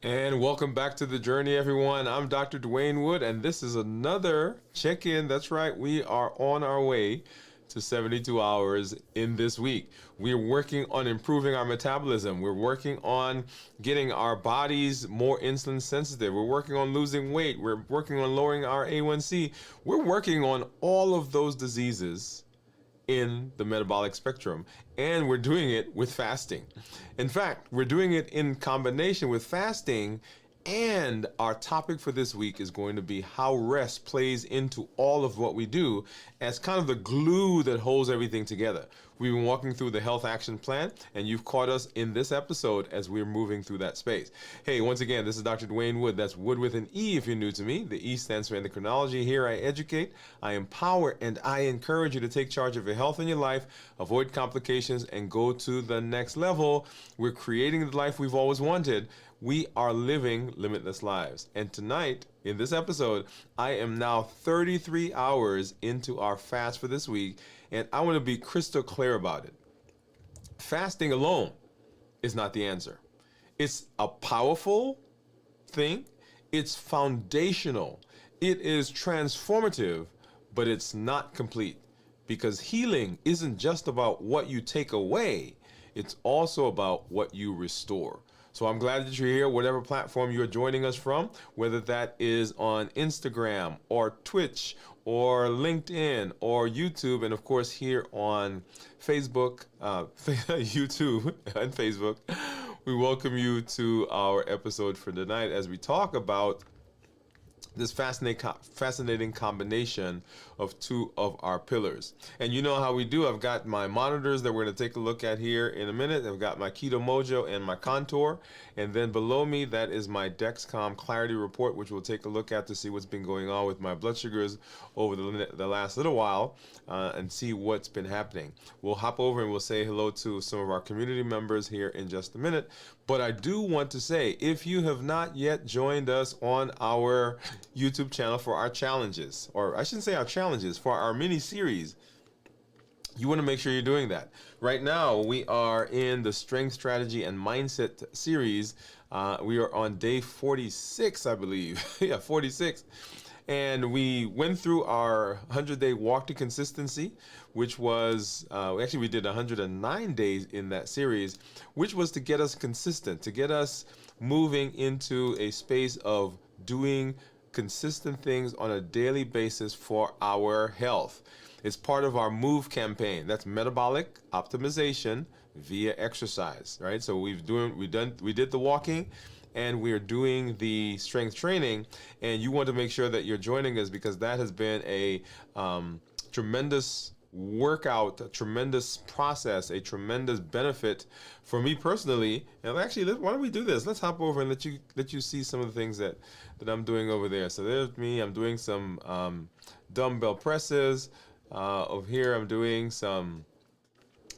And welcome back to the journey, everyone. I'm Dr. Dwain Woode, and this is another check-in. That's right, we are on our way to 72 hours in this week. We're working on improving our metabolism. We're working on getting our bodies more insulin sensitive. We're working on losing weight. We're working on lowering our A1C. We're working on all of those diseases in the metabolic spectrum, and we're doing it with fasting. In fact, we're doing it in combination with fasting, and our topic for this week is going to be how rest plays into all of what we do as kind of the glue that holds everything together. We've been walking through the health action plan, and you've caught us in this episode as we're moving through that space. Hey, once again, this is Dr. Dwain Woode. That's Wood with an E if you're new to me. The E stands for endocrinology. Here I educate, I empower, and I encourage you to take charge of your health and your life, avoid complications, and go to the next level. We're creating the life we've always wanted. We are living limitless lives. And tonight, in this episode, I am now 33 hours into our fast for this week, and I want to be crystal clear about it. Fasting alone is not the answer. It's a powerful thing. It's foundational. It is transformative, but it's not complete, because healing isn't just about what you take away. It's also about what you restore. So I'm glad that you're here, whatever platform you're joining us from, whether that is on Instagram or Twitch or LinkedIn or YouTube, and of course here on Facebook, YouTube and Facebook. We welcome you to our episode for tonight as we talk about this fascinating combination of two of our pillars. And you know how we do. I've got my monitors that we're going to take a look at here in a minute. I've got my Keto Mojo and my Contour. And then below me, that is my Dexcom Clarity Report, which we'll take a look at to see what's been going on with my blood sugars over the last little while and see what's been happening. We'll hop over and we'll say hello to some of our community members here in just a minute. But I do want to say, if you have not yet joined us on our YouTube channel for our challenges, or I shouldn't say our challenges, for our mini series, you want to make sure you're doing that. Right now, we are in the Strength, Strategy, and Mindset series. We are on day 46, I believe. Yeah, 46. And we went through our 100-day walk to consistency, which was, actually we did 109 days in that series, which was to get us consistent, to get us moving into a space of doing consistent things on a daily basis for our health. It's part of our MOVE campaign. That's metabolic optimization via exercise, right? So we did the walking, and we are doing the strength training, and you want to make sure that you're joining us, because that has been a tremendous workout, a tremendous process, a tremendous benefit for me personally. And actually, why don't we do this? Let's hop over and let you see some of the things that I'm doing over there. So there's me. I'm doing some dumbbell presses. Over here, I'm doing some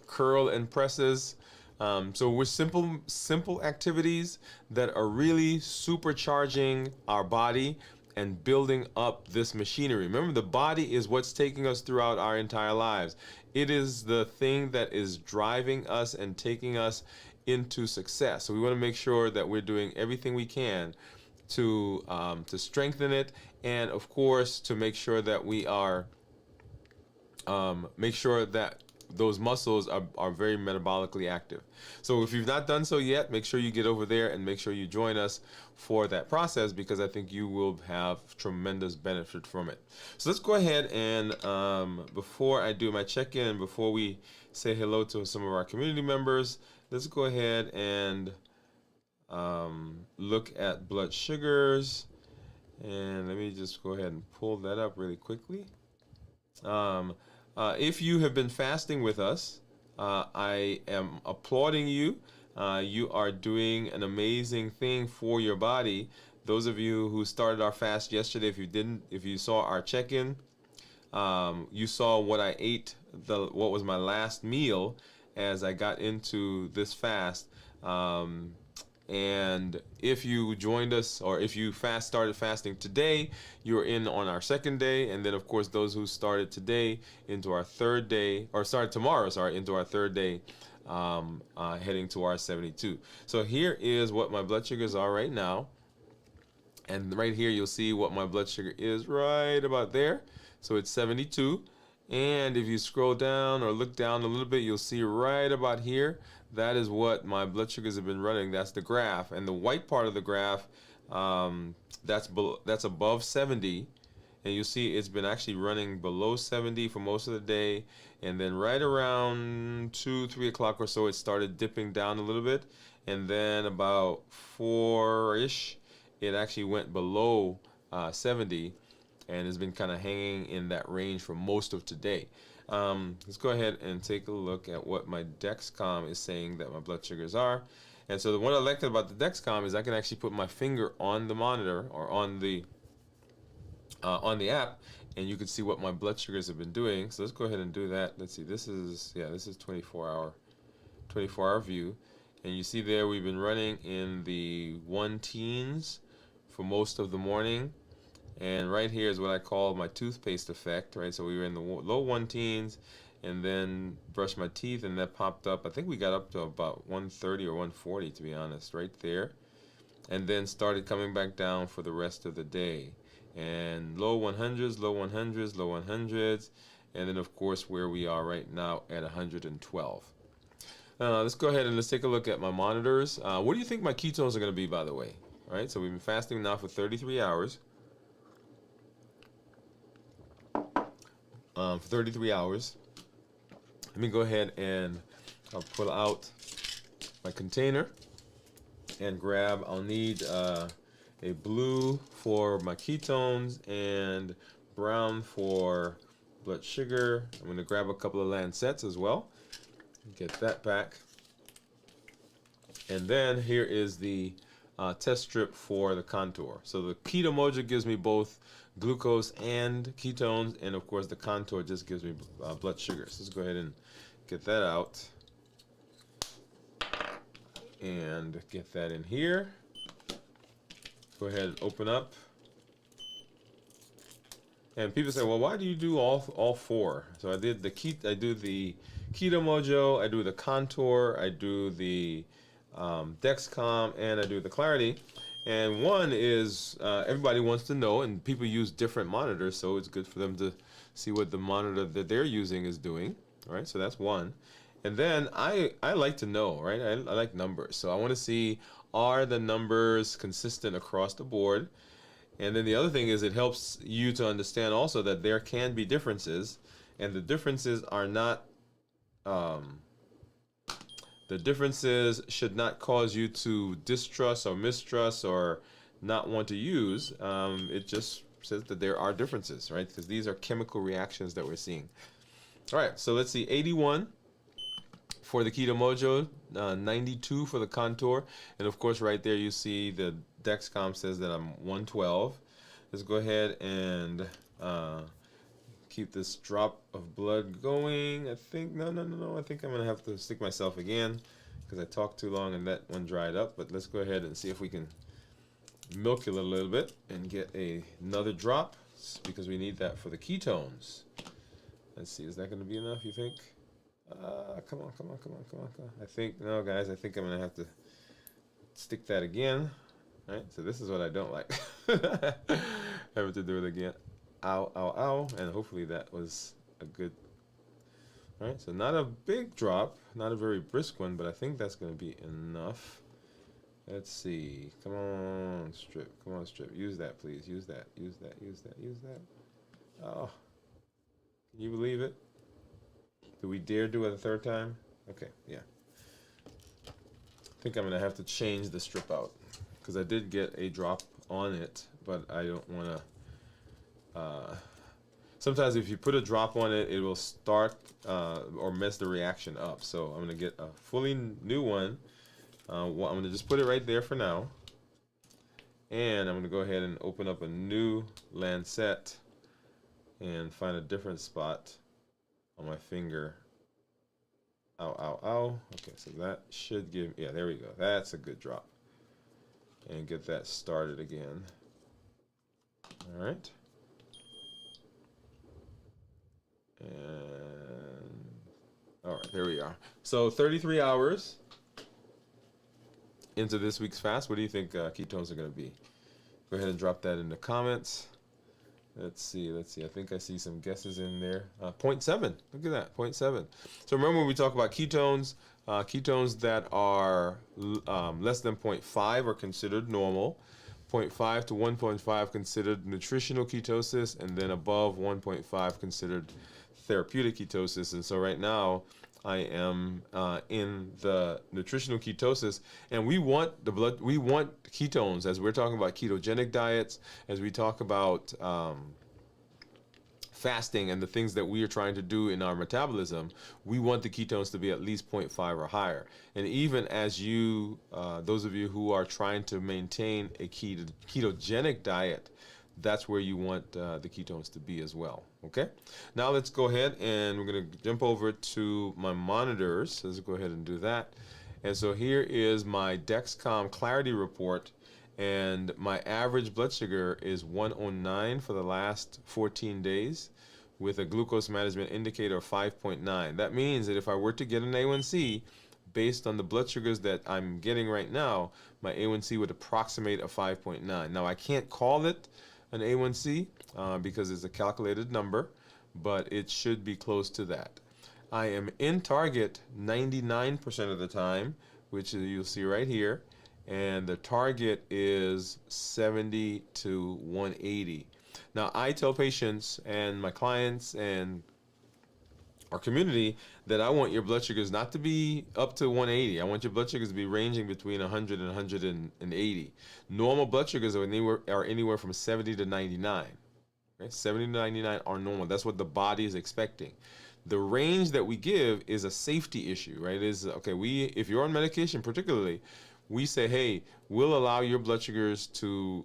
curl and presses. So we're simple activities that are really supercharging our body and building up this machinery. Remember, the body is what's taking us throughout our entire lives. It is the thing that is driving us and taking us into success. So we want to make sure that we're doing everything we can to strengthen it, and of course to make sure that we are make sure that those muscles are very metabolically active. So if you've not done so yet, make sure you get over there and make sure you join us for that process, because I think you will have tremendous benefit from it. So let's go ahead and before I do my check-in, before we say hello to some of our community members, let's go ahead and look at blood sugars. And let me just go ahead and pull that up really quickly. If you have been fasting with us, I am applauding you. You are doing an amazing thing for your body. Those of you who started our fast yesterday, if you saw our check-in, you saw what I ate, what was my last meal as I got into this fast. And if you joined us, or if you started fasting today, you're in on our second day. And then of course those who started today into our third day, or started tomorrow, into our third day, heading to our 72. So here is what my blood sugars are right now. And right here, you'll see what my blood sugar is right about there. So it's 72. And if you scroll down or look down a little bit, you'll see right about here, that is what my blood sugars have been running. That's the graph. And the white part of the graph, that's above 70. And you see it's been actually running below 70 for most of the day. And then right around 2, 3 o'clock or so, it started dipping down a little bit. And then about 4-ish, it actually went below 70 and has been kind of hanging in that range for most of today. Let's go ahead and take a look at what my Dexcom is saying that my blood sugars are. And so what I like about the Dexcom is I can actually put my finger on the monitor or on the app, and you can see what my blood sugars have been doing. So let's go ahead and do that. Let's see. This is 24-hour view, and you see there we've been running in the 1-teens for most of the morning. And right here is what I call my toothpaste effect, right? So we were in the low 1-teens, and then brushed my teeth, and that popped up. I think we got up to about 130 or 140, to be honest, right there. And then started coming back down for the rest of the day. And low 100s, low 100s, low 100s, and then of course where we are right now at 112. Let's go ahead and let's take a look at my monitors. What do you think my ketones are going to be, by the way? All right, so we've been fasting now for 33 hours. For 33 hours. Let me go ahead and I'll pull out my container and grab, I'll need a blue for my ketones and brown for blood sugar. I'm going to grab a couple of Lancets as well. Get that back. And then here is the test strip for the Contour. So the Keto Mojo gives me both glucose and ketones, and of course the Contour just gives me blood sugar. So let's go ahead and get that out and get that in here. Go ahead and open up. And people say, well, why do you do all four? So I do the Keto Mojo, I do the Contour, I do the Dexcom, and I do the Clarity. And one is everybody wants to know, and people use different monitors, so it's good for them to see what the monitor that they're using is doing. All right, so that's one. And then I like to know, right? I like numbers, so I want to see, are the numbers consistent across the board? And then the other thing is it helps you to understand also that there can be differences, and the differences are not the differences should not cause you to distrust or mistrust or not want to use. It just says that there are differences, right? Because these are chemical reactions that we're seeing. All right, so let's see, 81 for the Keto Mojo, 92 for the Contour, and of course right there you see the Dexcom says that I'm 112. Let's go ahead and keep this drop of blood going. I think, no, I think I'm gonna have to stick myself again because I talked too long and that one dried up. But let's go ahead and see if we can milk it a little bit and get another drop, because we need that for the ketones. Let's see, is that gonna be enough, you think? Come on. I think, no guys, I think I'm gonna have to stick that again. All right, so this is what I don't like. Having to do it again. Ow, and hopefully that was a good. All right, so not a big drop, not a very brisk one, but I think that's going to be enough. Let's see. Come on, strip. Use that, please. Use that. Oh, can you believe it? Do we dare do it a third time? Okay, yeah. I think I'm going to have to change the strip out because I did get a drop on it, but I don't want to. Sometimes if you put a drop on it, it will start or mess the reaction up. So I'm going to get a fully new one. I'm going to just put it right there for now. And I'm going to go ahead and open up a new Lancet and find a different spot on my finger. Ow. Okay, so that should give, yeah, there we go. That's a good drop. And get that started again. All right. And all right, right, there we are. So 33 hours into this week's fast. What do you think ketones are going to be? Go ahead and drop that in the comments. Let's see. I think I see some guesses in there. 0.7. Look at that, 0.7. So remember when we talk about ketones, ketones that are less than 0.5 are considered normal. 0.5 to 1.5 considered nutritional ketosis, and then above 1.5 considered therapeutic ketosis. And so right now I am in the nutritional ketosis, and we want ketones as we're talking about ketogenic diets, as we talk about fasting and the things that we are trying to do in our metabolism. We want the ketones to be at least 0.5 or higher. And even as you, those of you who are trying to maintain a ketogenic diet, that's where you want the ketones to be as well. Okay, now let's go ahead and we're going to jump over to my monitors. So let's go ahead and do that. And so here is my Dexcom clarity report, and my average blood sugar is 109 for the last 14 days with a glucose management indicator of 5.9. That means that if I were to get an A1C based on the blood sugars that I'm getting right now, my A1C would approximate a 5.9. Now I can't call it an A1C because it's a calculated number, but it should be close to that. I am in target 99% of the time, which you'll see right here, and the target is 70 to 180. Now I tell patients and my clients and our community that I want your blood sugars not to be up to 180. I want your blood sugars to be ranging between 100 and 180. Normal blood sugars are anywhere from 70 to 99. Okay? 70 to 99 are normal. That's what the body is expecting. The range that we give is a safety issue, right? If you're on medication particularly, we say, hey, we'll allow your blood sugars to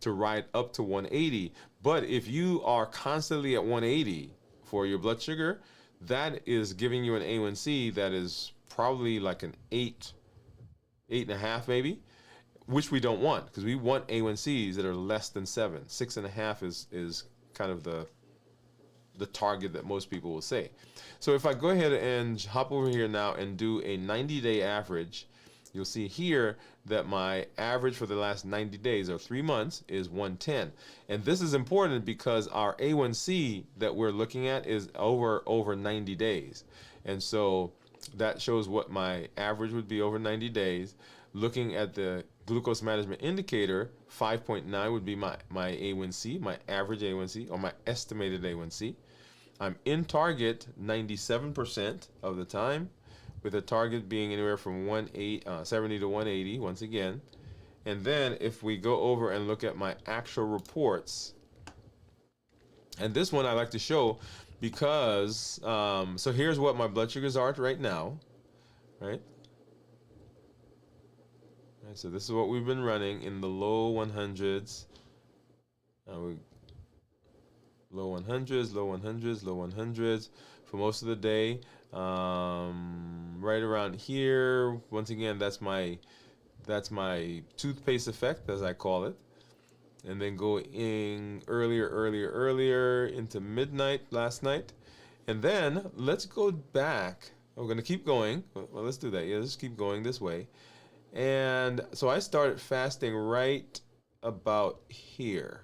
ride up to 180. But if you are constantly at 180 for your blood sugar, that is giving you an A1C that is probably like an 8.5 maybe, which we don't want, because we want A1Cs that are less than 7. 6.5 is kind of the target that most people will say. So if I go ahead and hop over here now and do a 90-day average, you'll see here that my average for the last 90 days or 3 months is 110. And this is important because our A1C that we're looking at is over 90 days. And so that shows what my average would be over 90 days. Looking at the glucose management indicator, 5.9 would be my A1C, my average A1C, or my estimated A1C. I'm in target 97% of the time, with a target being anywhere from 70 to 180 once again. And then if we go over and look at my actual reports, and this one I like to show because, so here's what my blood sugars are right now, right? So this is what we've been running in the low 100s. Low 100s, low 100s, low 100s for most of the day. Right around here, once again, that's my toothpaste effect, as I call it. And then going earlier into midnight last night. And then let's go back. We're going to keep going. Well, let's do that. Yeah, let's keep going this way. And so I started fasting right about here.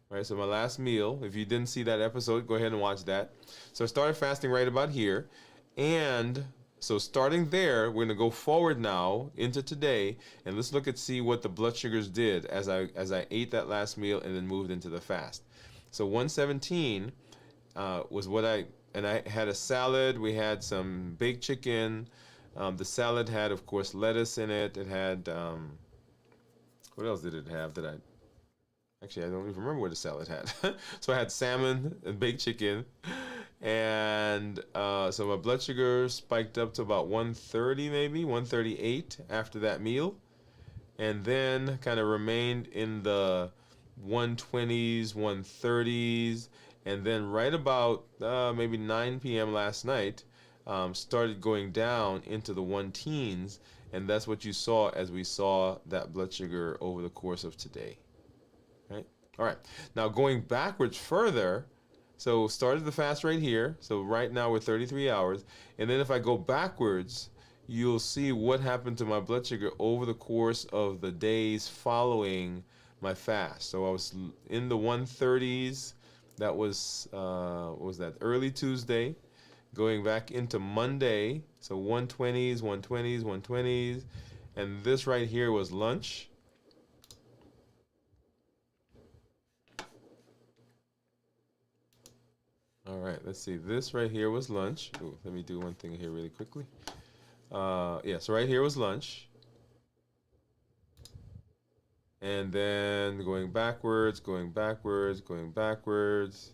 Right, so my last meal, if you didn't see that episode, go ahead and watch that. So I started fasting right about here. And so starting there, we're going to go forward now into today, and let's see what the blood sugars did as I ate that last meal and then moved into the fast. So 117 was what I had a salad. We had some baked chicken. The salad had, of course, lettuce in it. It had, what else did it have Actually, I don't even remember what the salad had. So I had salmon and baked chicken. And so my blood sugar spiked up to about 130 maybe, 138 after that meal. And then kind of remained in the 120s, 130s. And then right about maybe 9 p.m. last night, started going down into the 1-teens. And that's what you saw as we saw that blood sugar over the course of today. Right? All right. Now going backwards further, So started the fast right here. So right now we're 33 hours. And then if I go backwards, you'll see what happened to my blood sugar over the course of the days following my fast. So I was in the 130s. That was what was that? Early Tuesday, going back into Monday. So 120s, 120s, 120s, and this right here was lunch. All right, let's see. This right here was lunch. Ooh, let me do one thing here really quickly. Yeah, so right here was lunch. And then going backwards, going backwards, going backwards.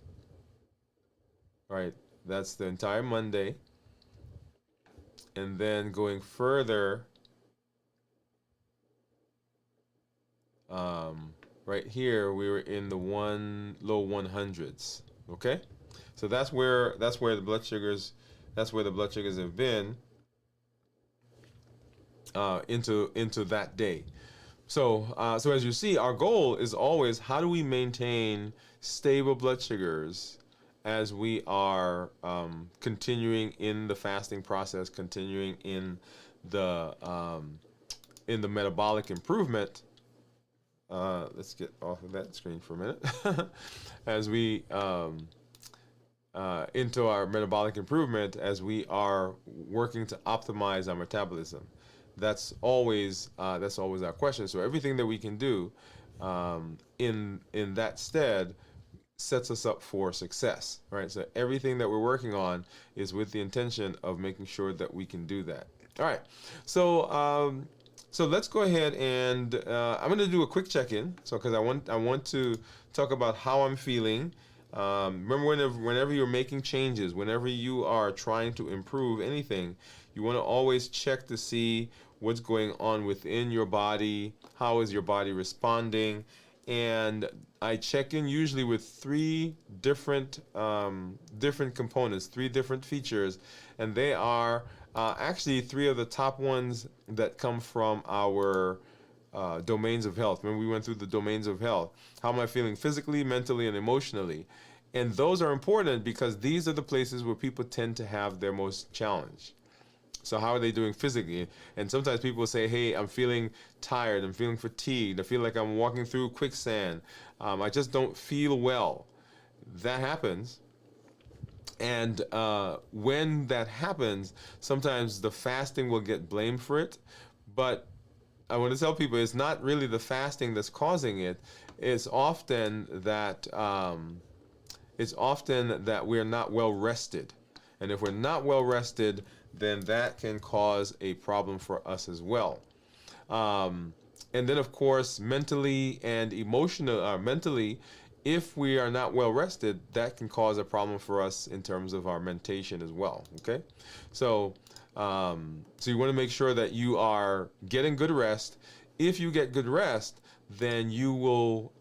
All right, that's the entire Monday. And then going further, right here, we were in the low 100s. Okay, so that's where the blood sugars have been into that day. So so as you see, our goal is always how do we maintain stable blood sugars as we are continuing in the fasting process, continuing in the metabolic improvement. Let's get off of that screen for a minute. As we into our metabolic improvement, as we are working to optimize our metabolism. That's always our question. So everything that we can do in that stead sets us up for success, right? So everything that we're working on is with the intention of making sure that we can do that. All right. So let's go ahead and I'm going to do a quick check-in. So because I want to talk about how I'm feeling. Remember, whenever you're making changes, whenever you are trying to improve anything, you want to always check to see what's going on within your body, how is your body responding, and I check in usually with three different components, three different features, and they are actually three of the top ones that come from our domains of health. Remember, we went through the domains of health. How am I feeling physically, mentally, and emotionally? And those are important because these are the places where people tend to have their most challenge. So how are they doing physically? And sometimes people say, hey, I'm feeling tired, I'm feeling fatigued, I feel like I'm walking through quicksand, I just don't feel well. That happens. And when that happens, sometimes the fasting will get blamed for it. But I want to tell people it's not really the fasting that's causing it. It's often that we're not well rested. And if we're not well rested, then that can cause a problem for us as well. And then, of course, mentally, if we are not well rested, that can cause a problem for us in terms of our mentation as well. Okay, so so you want to make sure that you are getting good rest. If you get good rest, then you will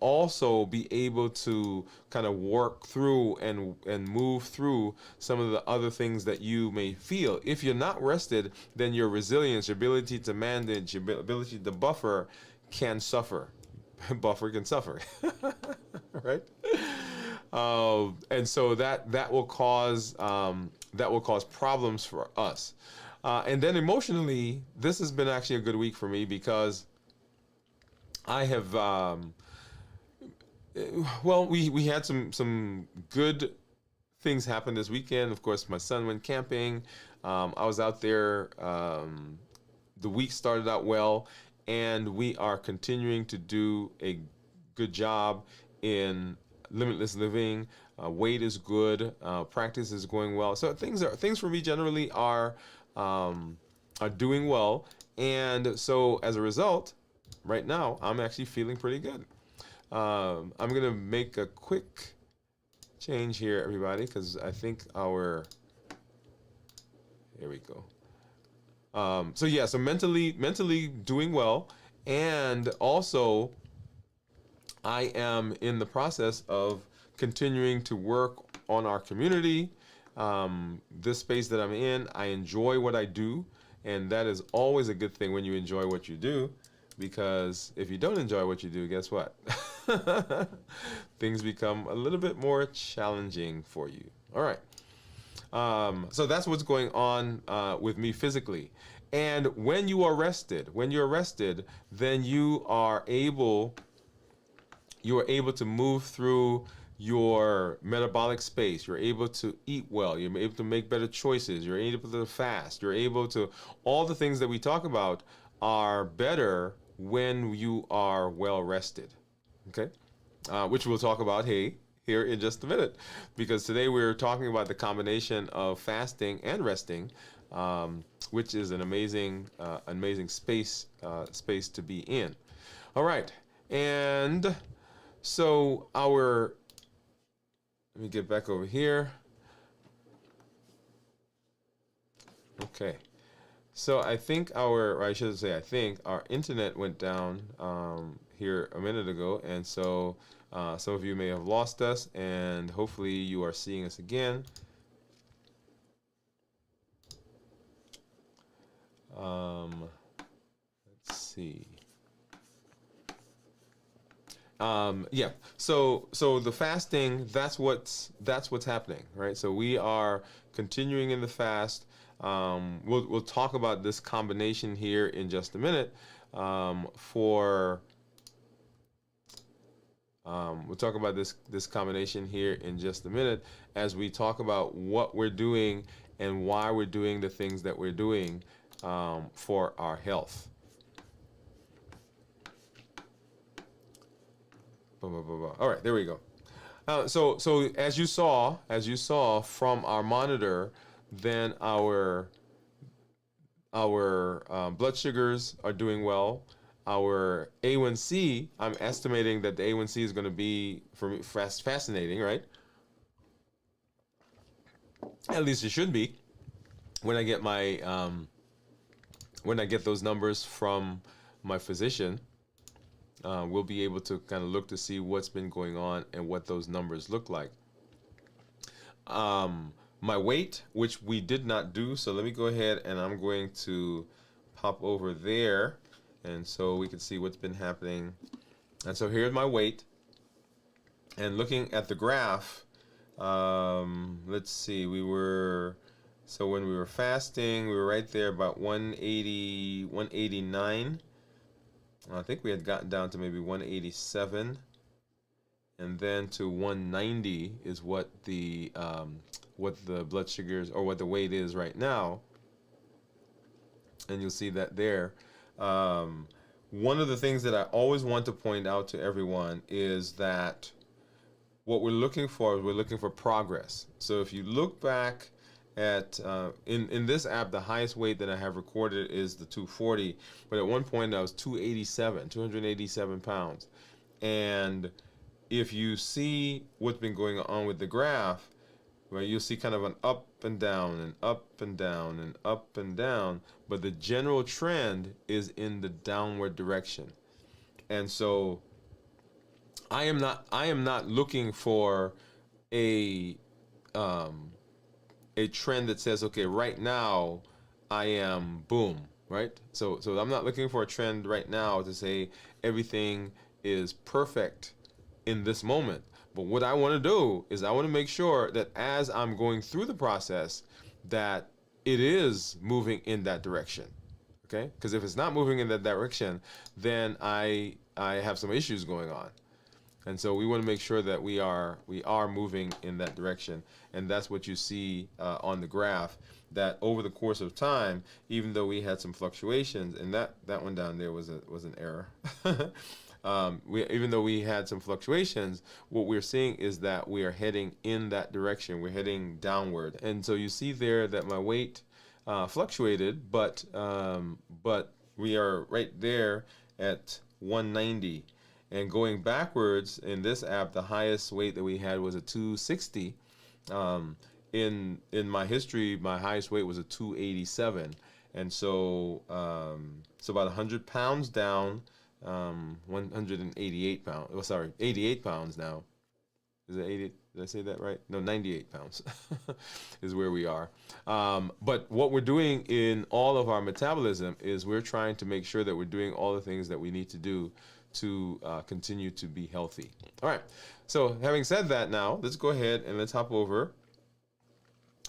also be able to kind of work through and move through some of the other things that you may feel. If you're not rested, then your resilience, your ability to manage, your ability to buffer can suffer. Buffer can suffer, right? And so that will cause problems for us. And then emotionally, this has been actually a good week for me because I have well, we had some good things happen this weekend. Of course, my son went camping. I was out there. The week started out well, and we are continuing to do a good job in limitless living. Weight is good. Practice is going well. So things for me generally are doing well, and so as a result, right now I'm actually feeling pretty good. I'm gonna make a quick change here, everybody, because I think here we go. So yeah, so mentally doing well, and also I am in the process of continuing to work on our community. This space that I'm in, I enjoy what I do, and that is always a good thing when you enjoy what you do, because if you don't enjoy what you do, guess what? things become a little bit more challenging for you. All right. So that's what's going on with me physically. And when you're rested, then you are able to move through your metabolic space. You're able to eat well. You're able to make better choices. You're able to fast. You're able to, all the things that we talk about are better when you are well rested. Okay? Which we'll talk about, hey, here in just a minute. Because today we're talking about the combination of fasting and resting, which is an amazing space to be in. All right. And so let me get back over here. Okay. So I think or I should say, I think our internet went down here a minute ago, and so some of you may have lost us, and hopefully you are seeing us again. Let's see. Yeah. So the fasting, that's what's happening, right? So we are continuing in the fast. We'll talk about this combination here in just a minute. We'll talk about this combination here in just a minute as we talk about what we're doing and why we're doing the things that we're doing for our health. All right, there we go. So as you saw from our monitor, then our blood sugars are doing well. Our A1C, I'm estimating that the A1C is going to be, for me, fascinating, right? At least it should be. When I get those numbers from my physician, we'll be able to kind of look to see what's been going on and what those numbers look like. My weight, which we did not do, so let me go ahead and I'm going to pop over there, and so we can see what's been happening. And so here's my weight, and looking at the graph, let's see, so when we were fasting, we were right there about 180, 189. I think we had gotten down to maybe 187, and then to 190 is what the blood sugars, or what the weight is right now, and you'll see that there. One of the things that I always want to point out to everyone is that what we're looking for progress. So if you look back at in this app, the highest weight that I have recorded is the 240, but at one point I was 287 pounds. And if you see what's been going on with the graph, right, you'll see kind of an up and down and up and down and up and down, but the general trend is in the downward direction. And so I am not looking for a trend that says, okay, right now I am boom, right? So I'm not looking for a trend right now to say everything is perfect in this moment. But what I want to do is I want to make sure that as I'm going through the process, that it is moving in that direction. Okay? Because if it's not moving in that direction, then I have some issues going on. And so we want to make sure that we are moving in that direction, and that's what you see on the graph. That over the course of time, even though we had some fluctuations, and that one down there was an error. Even though we had some fluctuations, what we're seeing is that we are heading in that direction. We're heading downward, and so you see there that my weight fluctuated, but we are right there at 190. And going backwards in this app, the highest weight that we had was a 260. In my history, my highest weight was a 287, and so about 100 pounds down, 188 pounds. Oh, sorry, 88 pounds now. Is it 80? Did I say that right? No, 98 pounds is where we are. But what we're doing in all of our metabolism is we're trying to make sure that we're doing all the things that we need to do to continue to be healthy. All right. So having said that, now let's go ahead and let's hop over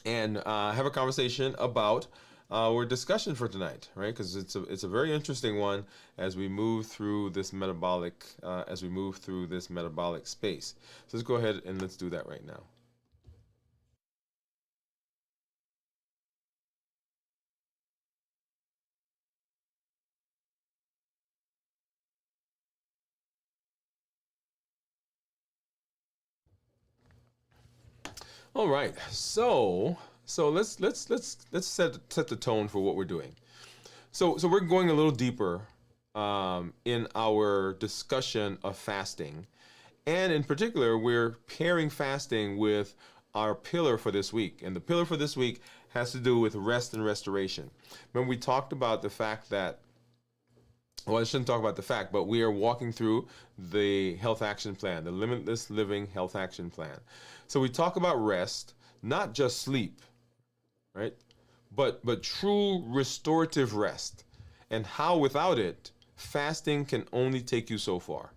and have a conversation about our discussion for tonight, right? Because it's a very interesting one as we move through this metabolic space. So let's go ahead and let's do that right now. All right, so let's set the tone for what we're doing. So we're going a little deeper in our discussion of fasting, and in particular, we're pairing fasting with our pillar for this week, and the pillar for this week has to do with rest and restoration. Remember, we talked about the fact that well, I shouldn't talk about the fact, but we are walking through the health action plan, the Limitless Living Health Action Plan. So we talk about rest, not just sleep, right? But true restorative rest, and how without it, fasting can only take you so far.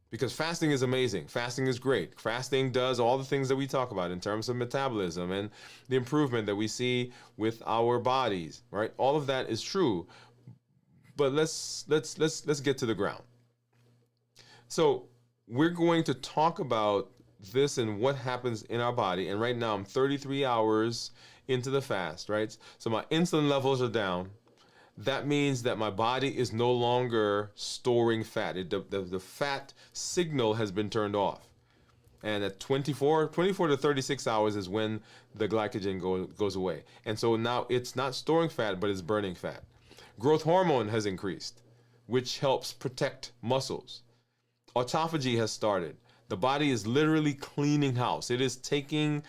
Because fasting is amazing. Fasting is great. Fasting does all the things that we talk about in terms of metabolism and the improvement that we see with our bodies, right? All of that is true. But let's get to the ground. So we're going to talk about this and what happens in our body. And right now I'm 33 hours into the fast, right? So my insulin levels are down. That means that my body is no longer storing fat. The fat signal has been turned off. And at 24 to 36 hours is when the glycogen goes away. And so now it's not storing fat, but it's burning fat. Growth hormone has increased, which helps protect muscles. Autophagy has started. The body is literally cleaning house. It is taking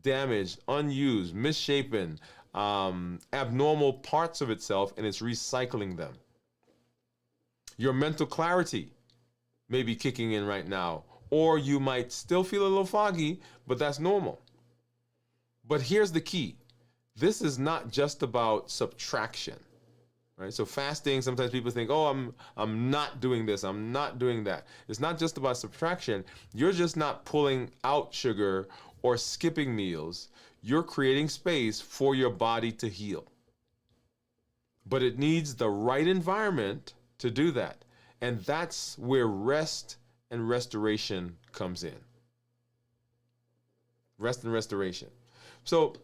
damaged, unused, misshapen, abnormal parts of itself, and it's recycling them. Your mental clarity may be kicking in right now, or you might still feel a little foggy, but that's normal. But here's the key. This is not just about subtraction. Right? So fasting, sometimes people think, oh, I'm not doing this, I'm not doing that. It's not just about subtraction. You're just not pulling out sugar or skipping meals. You're creating space for your body to heal. But it needs the right environment to do that. And that's where rest and restoration comes in. Rest and restoration. So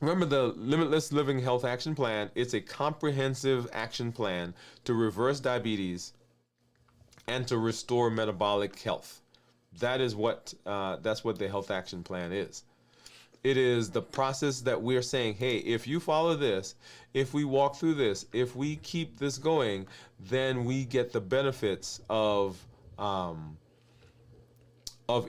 remember the Limitless Living Health Action Plan. It's a comprehensive action plan to reverse diabetes and to restore metabolic health. That's what the Health Action Plan is. It is the process that we're saying, hey, if you follow this, if we walk through this, if we keep this going, then we get the benefits of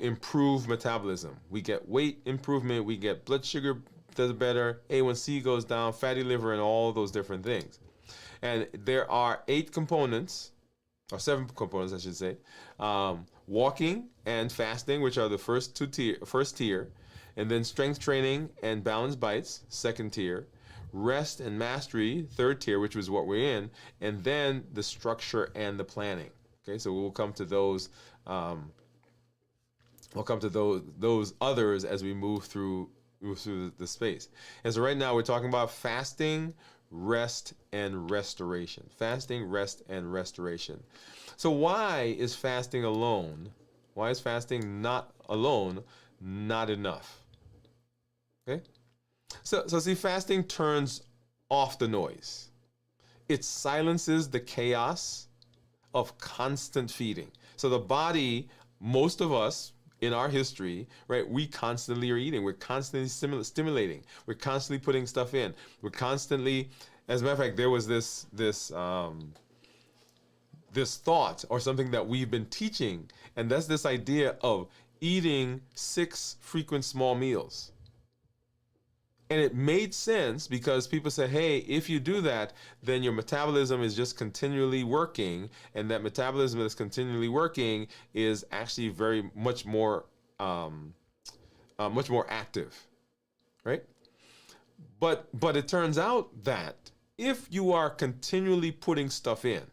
improved metabolism. We get weight improvement, we get blood sugar does better, A1C goes down, fatty liver, and all those different things. And there are 8 components, or 7 components, I should say. Walking and fasting, which are the first tier, and then strength training and balanced bites, second tier. Rest and mastery, third tier, which was what we're in, and then the structure and the planning. Okay, so we'll come to those. We'll come to those others as we move through the space. And so right now we're talking about fasting, rest, and restoration. Fasting, rest, and restoration. So why is fasting alone? Why is fasting not alone not enough? Okay? So see, fasting turns off the noise. It silences the chaos of constant feeding. So the body, most of us, in our history, right, we constantly are eating. We're constantly stimulating. We're constantly putting stuff in. We're constantly, as a matter of fact, there was this thought or something that we've been teaching, and that's this idea of eating 6 frequent small meals. And it made sense because people said, hey, if you do that, then your metabolism is just continually working. And that metabolism that's continually working is actually very much more active, right? But it turns out that if you are continually putting stuff in,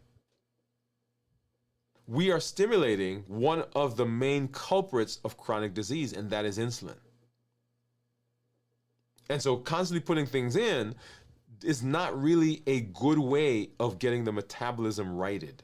we are stimulating one of the main culprits of chronic disease, and that is insulin. And so constantly putting things in is not really a good way of getting the metabolism righted.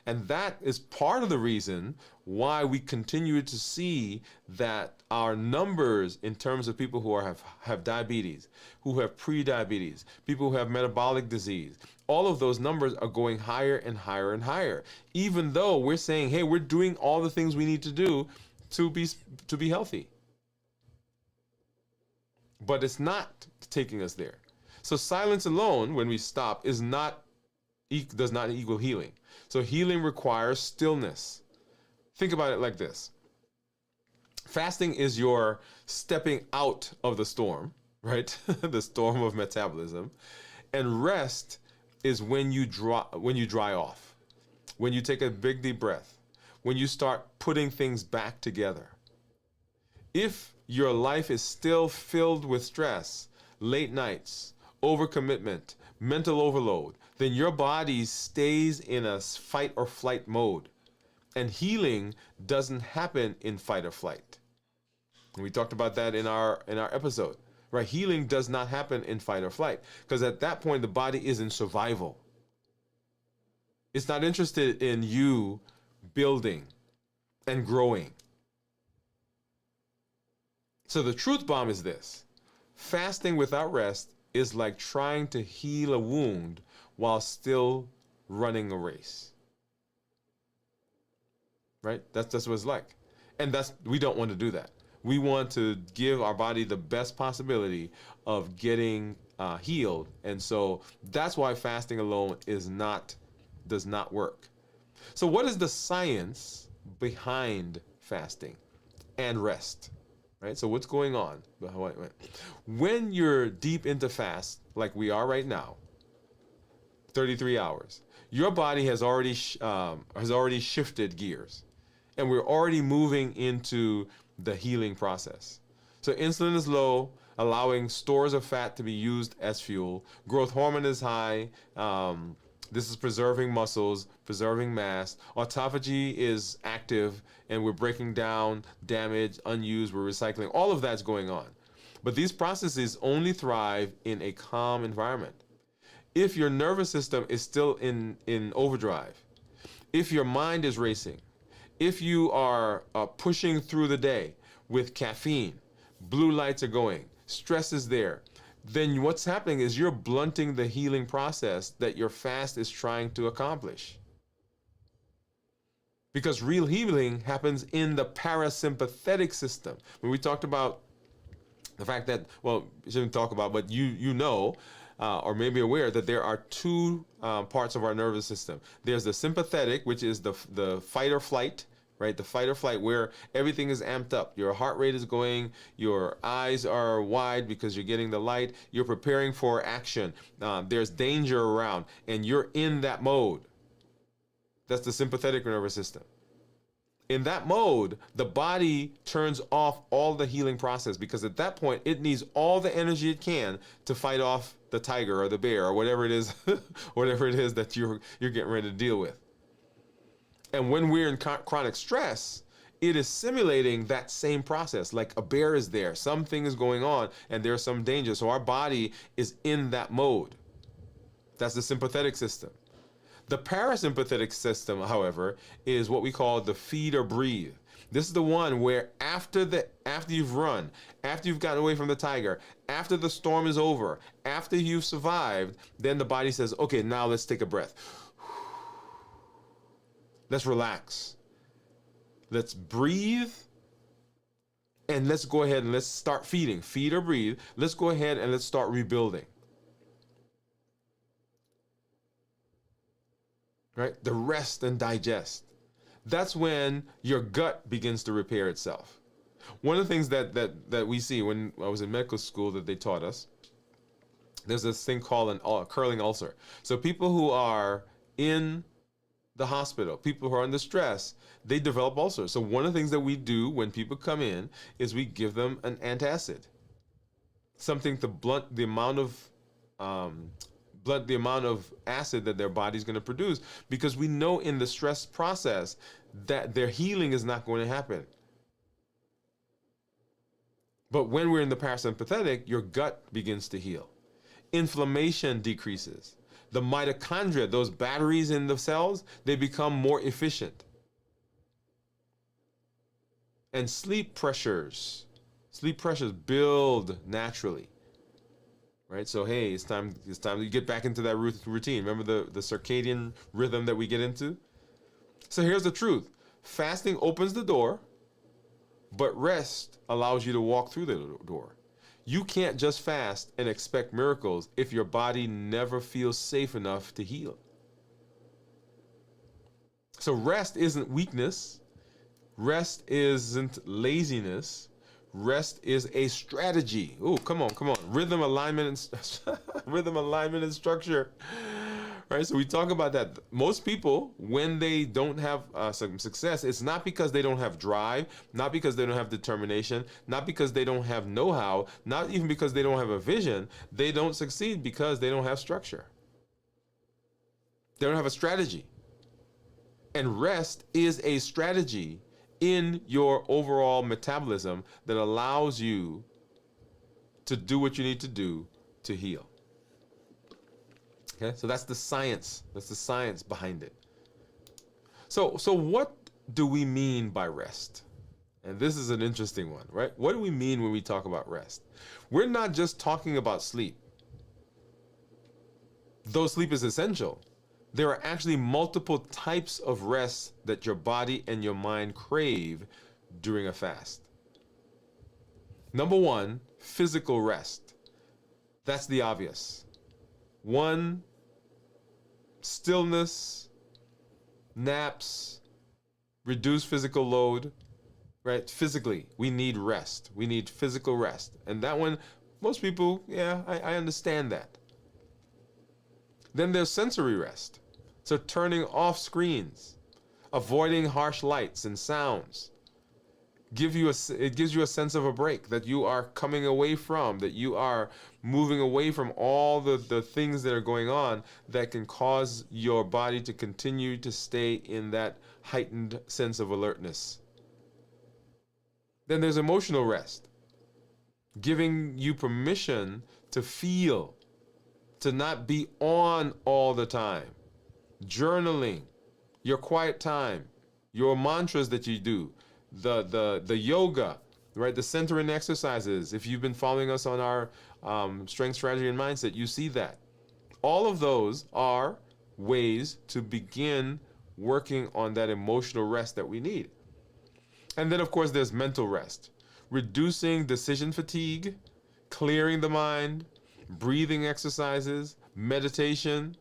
And that is part of the reason why we continue to see that our numbers in terms of people who have diabetes, who have pre-diabetes, people who have metabolic disease, all of those numbers are going higher and higher and higher, even though we're saying, hey, we're doing all the things we need to do to be healthy. But it's not taking us there. So silence alone, when we stop, does not equal healing. So healing requires stillness. Think about it like this. Fasting is your stepping out of the storm, right? The storm of metabolism. And rest is when you dry off, when you take a big deep breath, when you start putting things back together. If your life is still filled with stress, late nights, overcommitment, mental overload, then your body stays in a fight or flight mode. And healing doesn't happen in fight or flight. And we talked about that in our episode, right? Healing does not happen in fight or flight because at that point the body is in survival. It's not interested in you building and growing. So the truth bomb is this: fasting without rest is like trying to heal a wound while still running a race. Right? That's what it's like. And we don't want to do that. We want to give our body the best possibility of getting healed. And so that's why fasting alone does not work. So what is the science behind fasting and rest? Right? So what's going on? When you're deep into fast, like we are right now, 33 hours, your body has already shifted gears, and we're already moving into the healing process. So insulin is low, allowing stores of fat to be used as fuel. Growth hormone is high. This is preserving muscles, preserving mass. Autophagy is active, and we're breaking down damaged, unused, we're recycling. All of that's going on. But these processes only thrive in a calm environment. If your nervous system is still in overdrive, if your mind is racing, if you are pushing through the day with caffeine, blue lights are going, stress is there, then what's happening is you're blunting the healing process that your fast is trying to accomplish. Because real healing happens in the parasympathetic system. When we talked about the fact that, well, we shouldn't talk about, but you know, or maybe aware that there are two parts of our nervous system. There's the sympathetic, which is the fight or flight, right? The fight or flight, where everything is amped up. Your heart rate is going, your eyes are wide because you're getting the light, you're preparing for action, there's danger around, and you're in that mode. That's the sympathetic nervous system. In that mode, the body turns off all the healing process because at that point, it needs all the energy it can to fight off the tiger or the bear or whatever it is, whatever it is that you're getting ready to deal with. And when we're in chronic stress, it is simulating that same process. Like a bear is there, something is going on, and there's some danger. So our body is in that mode. That's the sympathetic system. The parasympathetic system, however, is what we call the feed or breathe. This is the one where after you've run, after you've gotten away from the tiger, after the storm is over, after you've survived, then the body says, okay, now let's take a breath. Let's relax. Let's breathe. And let's go ahead and let's start feeding. Feed or breathe. Let's go ahead and let's start rebuilding. Right? The rest and digest. That's when your gut begins to repair itself. One of the things that we see when I was in medical school that they taught us, there's this thing called a curling ulcer. So people who are in the hospital, people who are under stress, they develop ulcers. So one of the things that we do when people come in is we give them an antacid, something to blunt the amount of acid that their body's going to produce, because we know in the stress process that their healing is not going to happen. But when we're in the parasympathetic, your gut begins to heal. Inflammation decreases. The mitochondria, those batteries in the cells, they become more efficient. And sleep pressures build naturally. Right? So hey, it's time to get back into that routine. Remember the circadian rhythm that we get into? So here's the truth. Fasting opens the door, but rest allows you to walk through the door. You can't just fast and expect miracles if your body never feels safe enough to heal. So rest isn't weakness. Rest isn't laziness. Rest is a strategy. Oh, come on. Rhythm, alignment, and structure. Right? So we talk about that. Most people, when they don't have some success, it's not because they don't have drive, not because they don't have determination, not because they don't have know-how, not even because they don't have a vision. They don't succeed because they don't have structure. They don't have a strategy. And rest is a strategy in your overall metabolism that allows you to do what you need to do to heal. Okay, so that's the science. That's the science behind it. So what do we mean by rest? And this is an interesting one, right? What do we mean when we talk about rest? We're not just talking about sleep. Though sleep is essential, there are actually multiple types of rest that your body and your mind crave during a fast. Number one, physical rest. That's the obvious. One, stillness, naps, reduced physical load, right? Physically, we need rest. We need physical rest. And that one, most people, I understand that. Then there's sensory rest. So turning off screens, avoiding harsh lights and sounds. It gives you a sense of a break, that you are coming away from, that you are moving away from all the things that are going on that can cause your body to continue to stay in that heightened sense of alertness. Then there's emotional rest, giving you permission to feel, to not be on all the time. Journaling, your quiet time, your mantras that you do, the yoga, right? The centering exercises. If you've been following us on our strength, strategy, and mindset, you see that. All of those are ways to begin working on that emotional rest that we need. And then, of course, there's mental rest, reducing decision fatigue, clearing the mind, breathing exercises, meditation.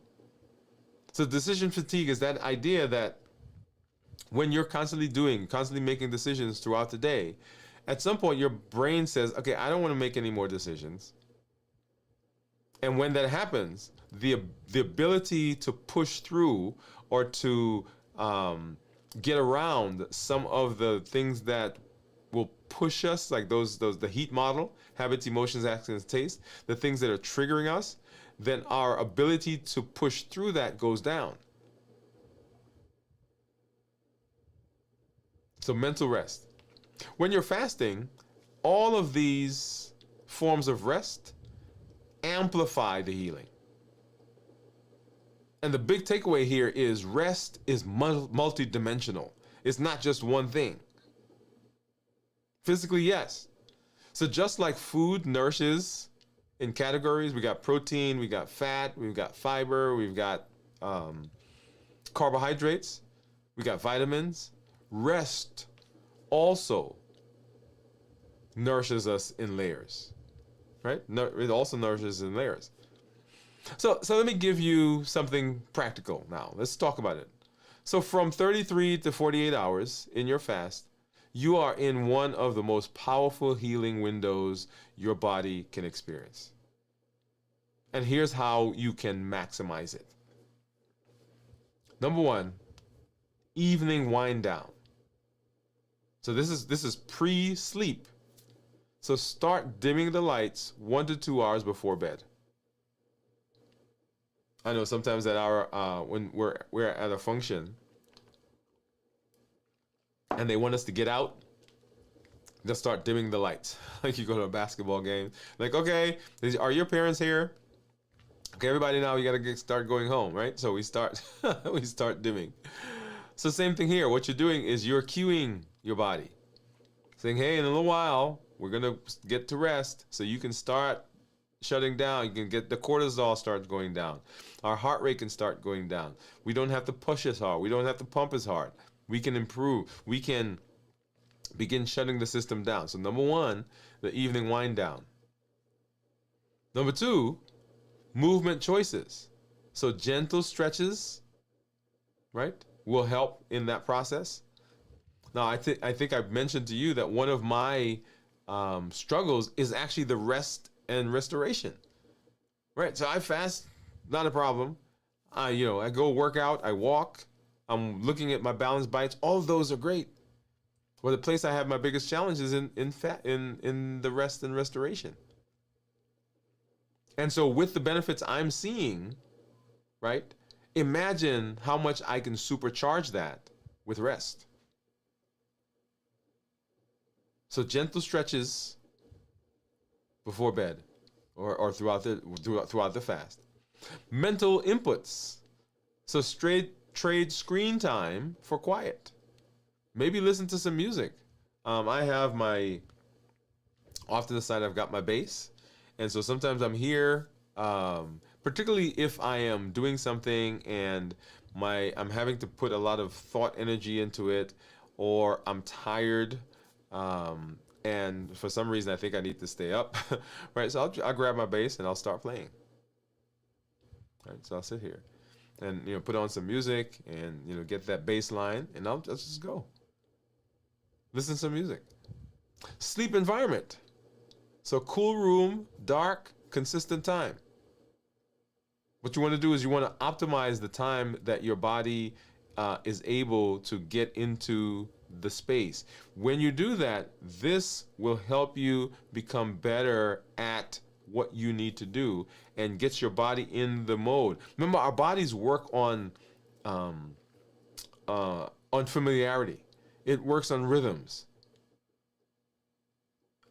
So decision fatigue is that idea that when you're constantly making decisions throughout the day, at some point your brain says, okay, I don't want to make any more decisions. And when that happens, the ability to push through or to get around some of the things that will push us, like the heat model, habits, emotions, actions, taste, the things that are triggering us, then our ability to push through that goes down. So mental rest. When you're fasting, all of these forms of rest amplify the healing. And the big takeaway here is rest is multidimensional. It's not just one thing. Physically, yes. So just like food nourishes in categories, we got protein, we got fat, we've got fiber, we've got carbohydrates, we got vitamins. Rest also nourishes us in layers, right? It also nourishes in layers. So let me give you something practical now. Let's talk about it. So from 33 to 48 hours in your fast, you are in one of the most powerful healing windows your body can experience. And here's how you can maximize it. Number one, evening wind down. So this is pre-sleep. So start dimming the lights 1 to 2 hours before bed. I know sometimes at our when we're at a function and they want us to get out, they'll start dimming the lights. Like you go to a basketball game, like, okay, are your parents here? Okay, everybody, now we gotta start going home, right? So we start we start dimming. So same thing here. What you're doing is you're cueing your body, saying, hey, in a little while we're gonna get to rest, so you can start shutting down. You can get the cortisol start going down. Our heart rate can start going down. We don't have to push as hard. We don't have to pump as hard. We can improve. We can begin shutting the system down. So number one, the evening wind down. Number two, movement choices. So gentle stretches, right, will help in that process. Now, I think I've mentioned to you that one of my struggles is actually the rest and restoration, right? So I fast, not a problem. I go work out, I walk, I'm looking at my balance bites. All of those are great. Well, the place I have my biggest challenge is in the rest and restoration. And so with the benefits I'm seeing, right, imagine how much I can supercharge that with rest. So gentle stretches before bed or throughout the fast. Mental inputs. So trade screen time for quiet. Maybe listen to some music. I have off to the side, I've got my bass. And so sometimes I'm here, particularly if I am doing something and I'm having to put a lot of thought energy into it, or I'm tired, and for some reason I think I need to stay up, right? So I'll grab my bass and I'll start playing. Right? So I'll sit here and put on some music and get that bass line, and I'll just go. Listen to some music. Sleep environment. So cool room, dark, consistent time. What you want to do is you want to optimize the time that your body is able to get into the space. When you do that, this will help you become better at what you need to do and gets your body in the mode. Remember, our bodies work on familiarity. It works on rhythms.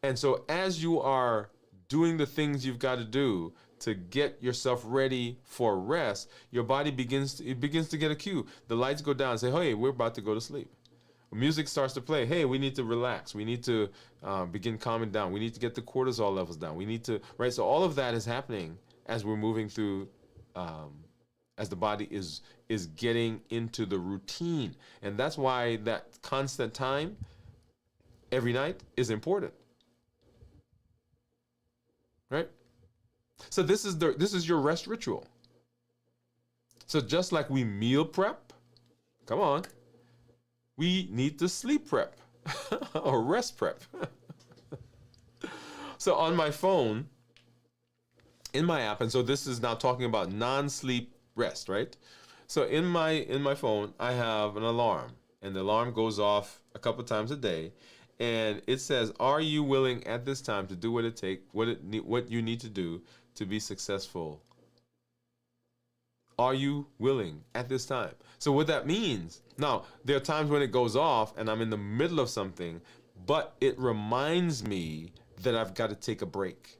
And so as you are doing the things you've got to do to get yourself ready for rest, your body begins to get a cue. The lights go down and say, hey, we're about to go to sleep. Music starts to play. Hey, we need to relax. We need to begin calming down. We need to get the cortisol levels down. We need to, right? So all of that is happening as we're moving through, as the body is getting into the routine. And that's why that constant time every night is important. Right? So this is your rest ritual. So just like we meal prep, come on, we need to sleep prep or rest prep. So on my phone, in my app, and so this is now talking about non-sleep rest, right? So in my phone, I have an alarm, and the alarm goes off a couple times a day. And it says, are you willing at this time to do what you need to do to be successful? Are you willing at this time? So what that means, now, there are times when it goes off and I'm in the middle of something, but it reminds me that I've got to take a break.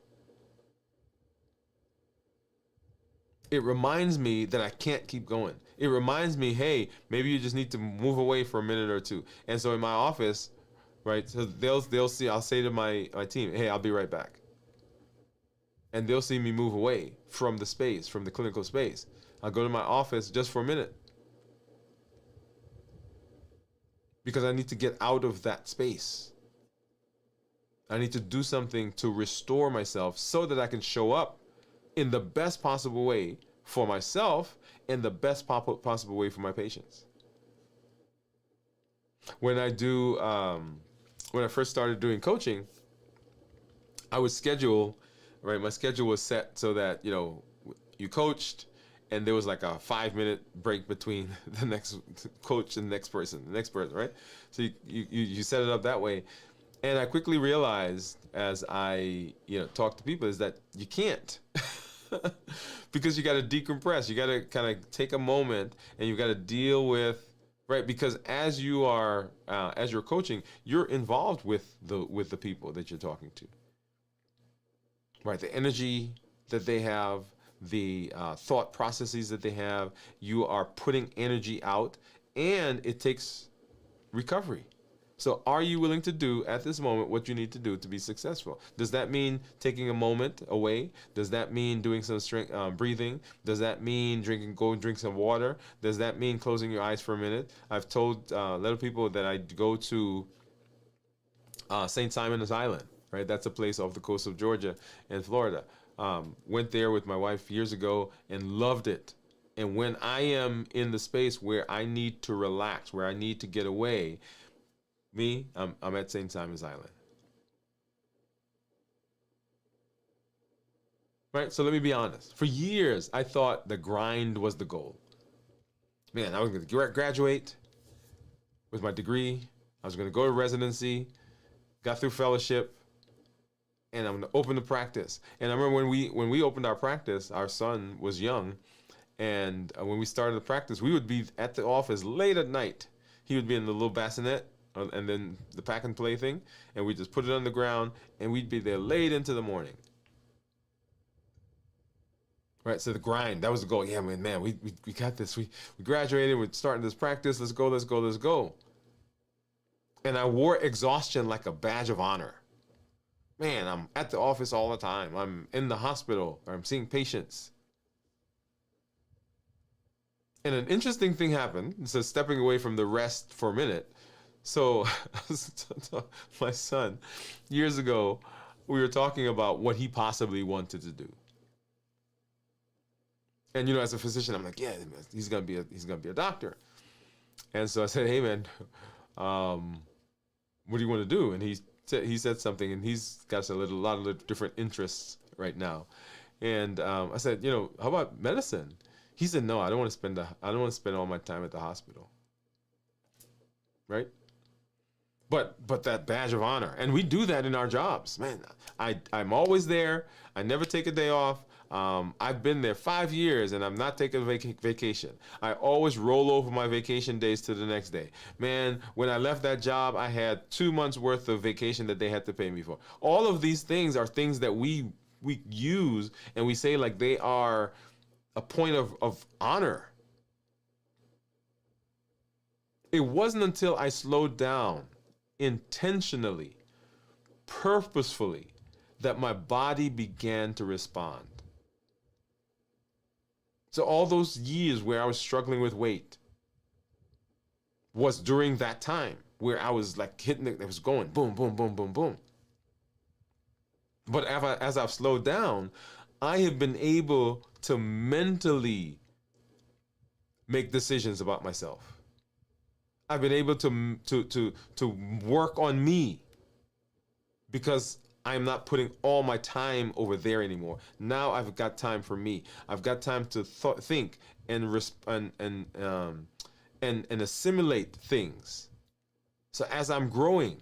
It reminds me that I can't keep going. It reminds me, hey, maybe you just need to move away for a minute or two. And so in my office, right, so they'll see, I'll say to my team, hey, I'll be right back. And they'll see me move away from the space, from the clinical space. I'll go to my office just for a minute, because I need to get out of that space. I need to do something to restore myself so that I can show up in the best possible way for myself and the best possible way for my patients. when I do, when I first started doing coaching, I would schedule, right? My schedule was set so that, you coached and there was like a 5 minute break between the next coach and the next person, right? So you set it up that way. And I quickly realized as I, talk to people is that you can't. Because you got to decompress. You got to kind of take a moment and you got to deal with, right? Because as you're coaching, you're involved with the people that you're talking to, right? The energy that they have, the thought processes that they have, you are putting energy out, and it takes recovery. So are you willing to do at this moment what you need to do to be successful? Does that mean taking a moment away? Does that mean doing some strength, breathing? Does that mean go drink some water? Does that mean closing your eyes for a minute? I've told a lot of people that I go to St. Simon's Island, right? That's a place off the coast of Georgia and Florida. Went there with my wife years ago and loved it. And when I am in the space where I need to relax, where I need to get away, I'm at St. Simon's Island. Right? So let me be honest. For years, I thought the grind was the goal. Man, I was going to graduate with my degree. I was going to go to residency, got through fellowship, and I'm going to open the practice. And I remember when we opened our practice, our son was young, and when we started the practice, we would be at the office late at night. He would be in the little bassinet, and then the pack and play thing, and we just put it on the ground, and we'd be there late into the morning. Right, so the grind, that was the goal. Yeah, man, we got this. We graduated, we're starting this practice, let's go. And I wore exhaustion like a badge of honor. Man, I'm at the office all the time. I'm in the hospital, or I'm seeing patients. And an interesting thing happened. So stepping away from the rest for a minute. So my son, years ago, we were talking about what he possibly wanted to do. And as a physician, I'm like, yeah, he's gonna be a doctor. And so I said, hey man, what do you want to do? And he said something, and he's got a lot of different interests right now. And I said, how about medicine? He said, no, I don't want to spend all my time at the hospital. Right? But that badge of honor, and we do that in our jobs, man. I'm always there. I never take a day off. I've been there 5 years, and I'm not taking a vacation. I always roll over my vacation days to the next day. Man, when I left that job, I had 2 months worth of vacation that they had to pay me for. All of these things are things that we use, and we say like they are a point of honor. It wasn't until I slowed down intentionally, purposefully, that my body began to respond. So all those years where I was struggling with weight was during that time where I was like hitting it was going boom, boom, boom, boom, boom. But as I've slowed down, I have been able to mentally make decisions about myself. I've been able to work on me because I'm not putting all my time over there anymore. Now I've got time for me. I've got time to think and assimilate things. So as I'm growing,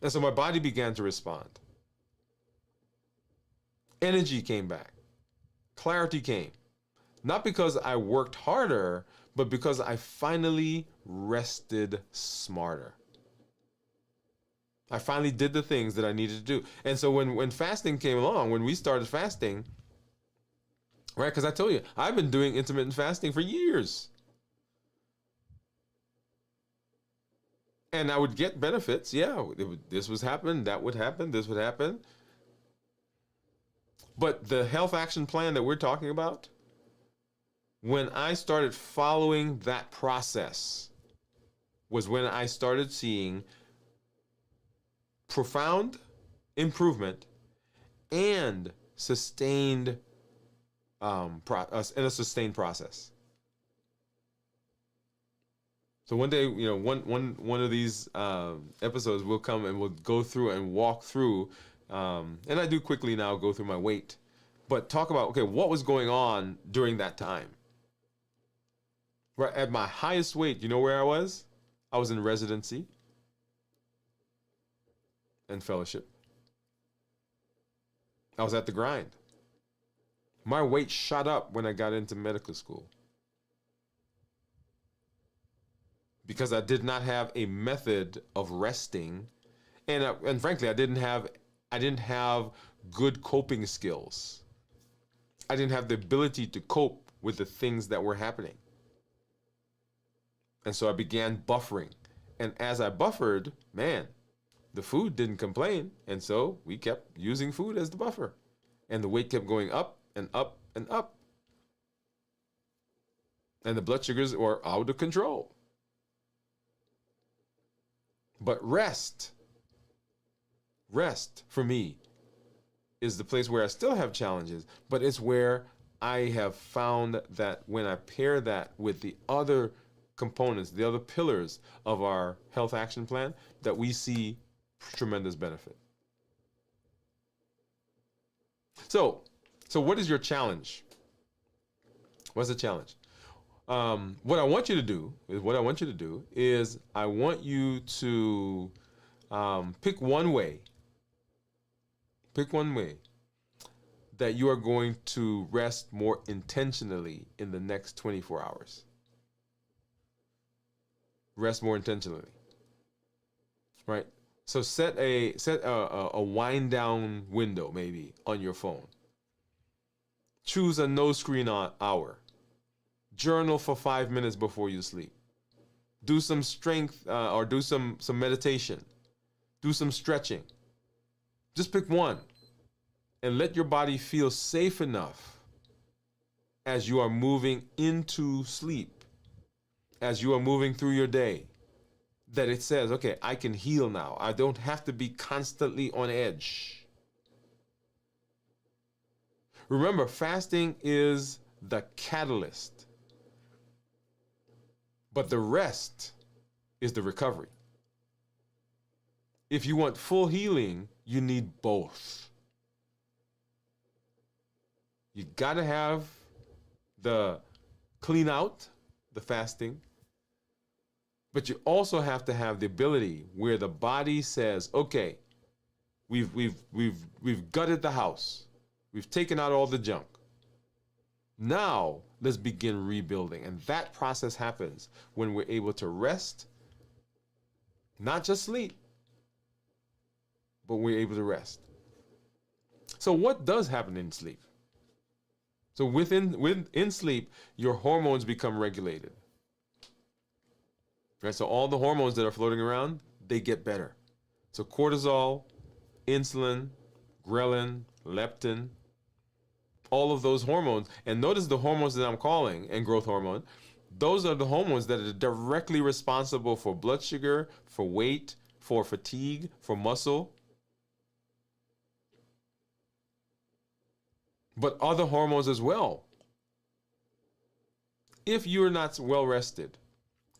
and so my body began to respond. Energy came back. Clarity came. Not because I worked harder, but because I finally rested smarter. I finally did the things that I needed to do. And so when fasting came along, when we started fasting, right, because I told you, I've been doing intermittent fasting for years. And I would get benefits. Yeah, this was happening, that would happen, this would happen. But the health action plan that we're talking about, when I started following that process, was when I started seeing profound improvement and sustained in a sustained process. So one day, one of these episodes will come and we'll go through and walk through, and I do quickly now go through my weight, but talk about, okay, what was going on during that time. Right at my highest weight, you know where I was? I was in residency and fellowship. I was at the grind. My weight shot up when I got into medical school because I did not have a method of resting, and frankly, I didn't have good coping skills. I didn't have the ability to cope with the things that were happening. And so I began buffering. And as I buffered, man, the food didn't complain. And so we kept using food as the buffer. And the weight kept going up and up and up. And the blood sugars were out of control. But rest for me is the place where I still have challenges, but it's where I have found that when I pair that with the other components, the other pillars of our health action plan, that we see tremendous benefit. So what is your challenge? What's the challenge? What I want you to do is I want you to pick one way that you are going to rest more intentionally in the next 24 hours. Rest more intentionally, right? So set a wind down window maybe on your phone. Choose a no screen hour. Journal for 5 minutes before you sleep. Do some strength or do some meditation. Do some stretching. Just pick one and let your body feel safe enough as you are moving into sleep, as you are moving through your day, that it says, okay, I can heal now. I don't have to be constantly on edge. Remember, fasting is the catalyst, but the rest is the recovery. If you want full healing, you need both. You got to have the clean out, the fasting, but you also have to have the ability where the body says, okay, we've gutted the house. We've taken out all the junk. Now let's begin rebuilding. And that process happens when we're able to rest, not just sleep, but we're able to rest. So what does happen in sleep? So within sleep, your hormones become regulated. Right? So all the hormones that are floating around, they get better. So cortisol, insulin, ghrelin, leptin, all of those hormones. And notice the hormones that I'm calling, and growth hormone, those are the hormones that are directly responsible for blood sugar, for weight, for fatigue, for muscle. But other hormones as well. If you're not well rested,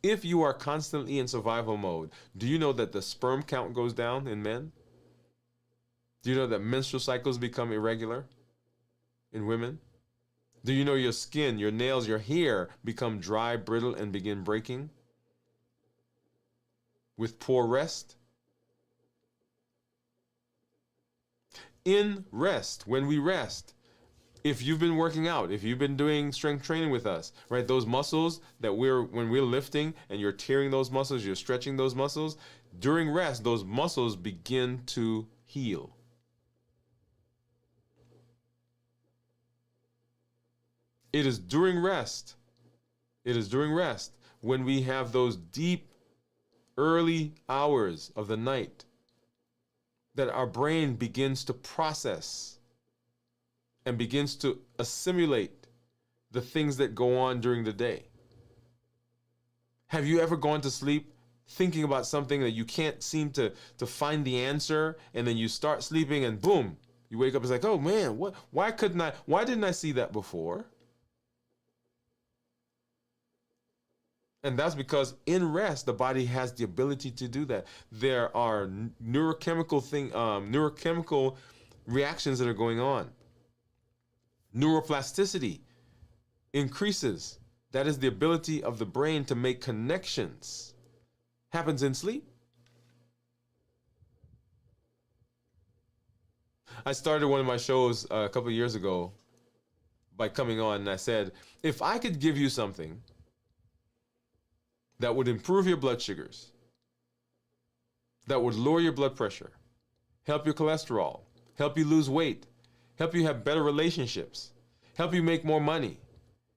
if you are constantly in survival mode, do you know that the sperm count goes down in men? Do you know that menstrual cycles become irregular in women? Do you know your skin, your nails, your hair become dry, brittle, and begin breaking with poor rest? In rest, when we rest, if you've been working out, if you've been doing strength training with us, right, those muscles that when we're lifting and you're tearing those muscles, you're stretching those muscles, during rest, those muscles begin to heal. It is during rest when we have those deep, early hours of the night that our brain begins to process and begins to assimilate the things that go on during the day. Have you ever gone to sleep thinking about something that you can't seem to find the answer, and then you start sleeping and boom, you wake up, it's like, oh man, why didn't I see that before? And that's because in rest, the body has the ability to do that. There are neurochemical reactions that are going on. Neuroplasticity increases. That is the ability of the brain to make connections. Happens in sleep. I started one of my shows a couple of years ago by coming on and I said, if I could give you something that would improve your blood sugars, that would lower your blood pressure, help your cholesterol, help you lose weight, help you have better relationships, help you make more money,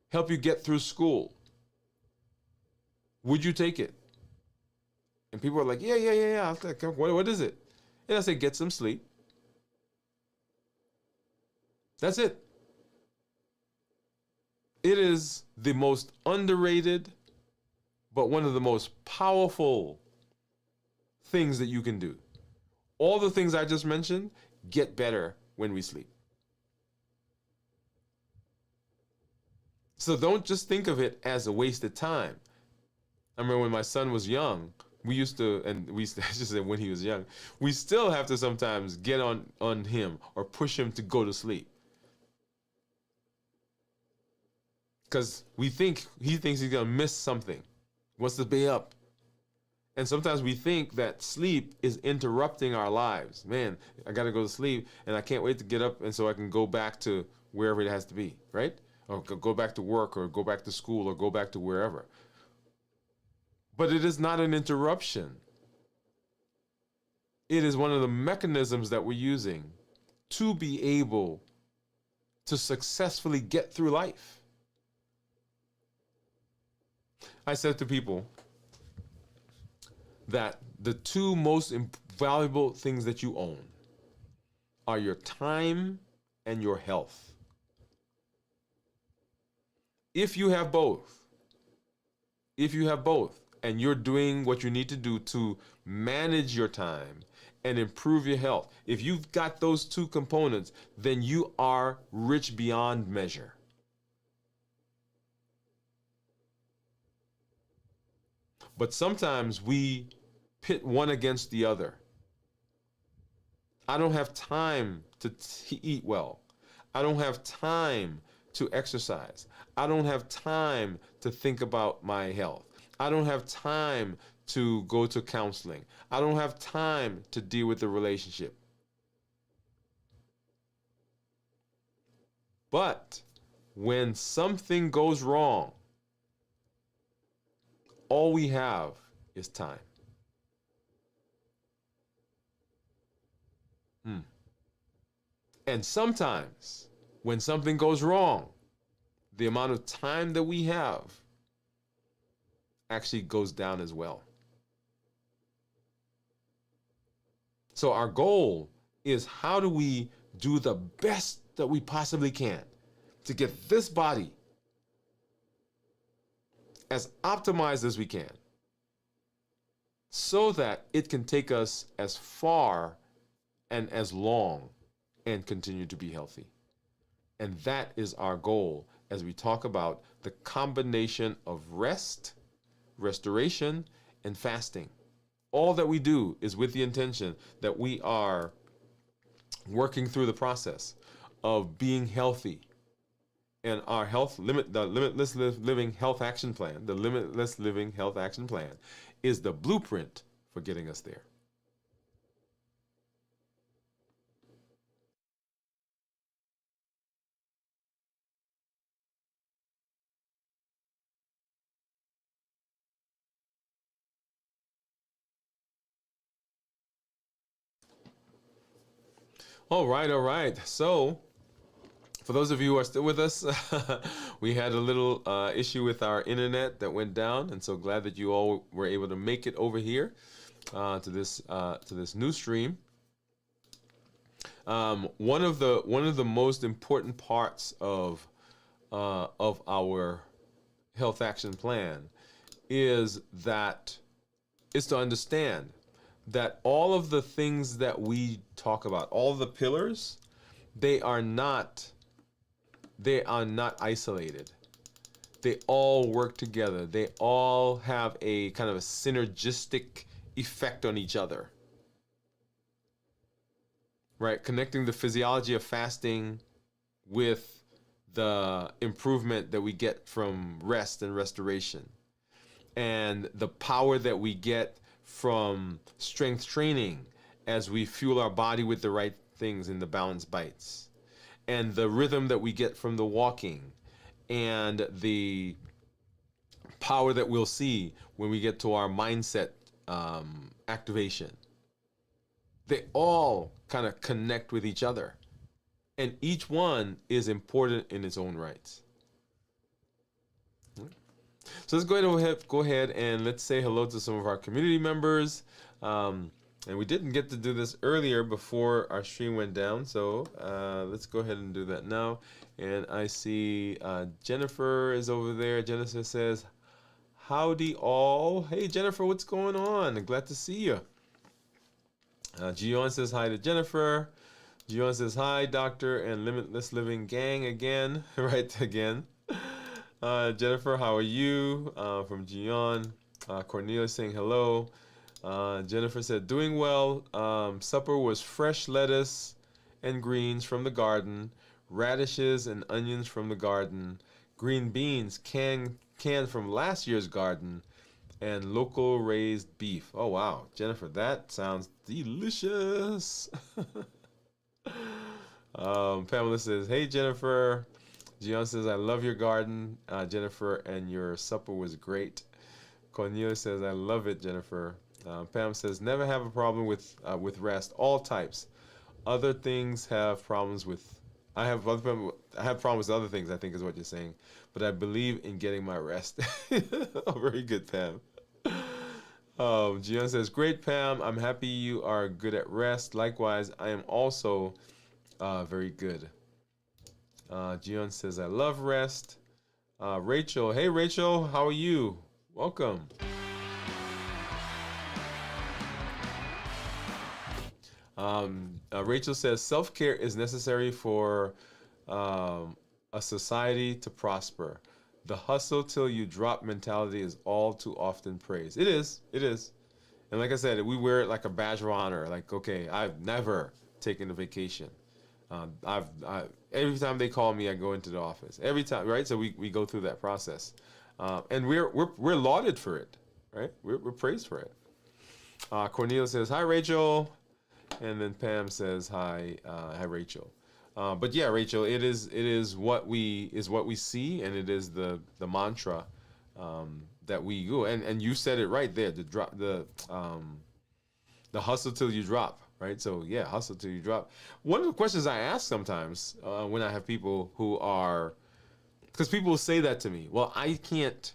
help you get through school, would you take it? And people are like, yeah. I was like, what is it? And I say, get some sleep. That's it. It is the most underrated, but one of the most powerful things that you can do. All the things I just mentioned get better when we sleep. So don't just think of it as a wasted time. I remember when my son was young, I just said when he was young, we still have to sometimes get on him or push him to go to sleep. Because he thinks he's going to miss something, wants to be up. And sometimes we think that sleep is interrupting our lives. Man, I got to go to sleep and I can't wait to get up and so I can go back to wherever it has to be, right? Or go back to work or go back to school or go back to wherever. But it is not an interruption. It is one of the mechanisms that we're using to be able to successfully get through life. I said to people that the two most valuable things that you own are your time and your health. If you have both, and you're doing what you need to do to manage your time and improve your health, if you've got those two components, then you are rich beyond measure. But sometimes we pit one against the other. I don't have time to eat well. I don't have time to exercise. I don't have time to think about my health. I don't have time to go to counseling. I don't have time to deal with the relationship. But when something goes wrong, all we have is time. And sometimes when something goes wrong, the amount of time that we have actually goes down as well. So our goal is, how do we do the best that we possibly can to get this body as optimized as we can so that it can take us as far and as long and continue to be healthy. And that is our goal as we talk about the combination of rest, restoration, and fasting. All that we do is with the intention that we are working through the process of being healthy. And our the Limitless Living Health Action Plan, the Limitless Living Health Action Plan is the blueprint for getting us there. All right. So, for those of you who are still with us, we had a little issue with our internet that went down, and so glad that you all were able to make it over here to this new stream. One of the most important parts of our health action plan is to understand that all of the things that we talk about, all the pillars, they are not isolated. They all work together. They all have a kind of a synergistic effect on each other. Right? Connecting the physiology of fasting with the improvement that we get from rest and restoration, and the power that we get from strength training as we fuel our body with the right things in the balanced bites, and the rhythm that we get from the walking, and the power that we'll see when we get to our mindset activation. They all kind of connect with each other, and each one is important in its own rights. So let's go ahead and let's say hello to some of our community members. And we didn't get to do this earlier before our stream went down, so let's go ahead and do that now. And I see Jennifer is over there. Jennifer says, howdy all. Hey Jennifer, what's going on? Glad to see you. Gion says hi to Jennifer. Gion says hi, Doctor and Limitless Living Gang again. Right, again. Jennifer, how are you? From Gion. Cornelia saying hello. Jennifer said, doing well. Supper was fresh lettuce and greens from the garden, radishes and onions from the garden, green beans canned from last year's garden, and local raised beef. Oh, wow. Jennifer, that sounds delicious. Pamela says, hey, Jennifer. Gian says, I love your garden, Jennifer, and your supper was great. Cornelia says, I love it, Jennifer. Pam says, never have a problem with rest, all types. Other things have problems with, I have problems with other things, I think is what you're saying. But I believe in getting my rest. Oh, very good, Pam. Gian says, great, Pam. I'm happy you are good at rest. Likewise, I am also very good. Gian says, I love rest. Rachel, hey, Rachel, how are you? Welcome. Rachel says, self-care is necessary for a society to prosper. The hustle till you drop mentality is all too often praised. It is. And like I said, we wear it like a badge of honor. Like, okay, I've never taken a vacation. Every time they call me, I go into the office. Every time, right? So we go through that process, and we're lauded for it, right? We're praised for it. Cornelia says, hi, Rachel. And then Pam says, hi, Rachel. But yeah, Rachel, it is what we see, and it is the mantra that we do. And you said it right there. The hustle till you drop, right? So yeah, hustle till you drop. One of the questions I ask sometimes when I have people who are, because people will say that to me. Well, I can't,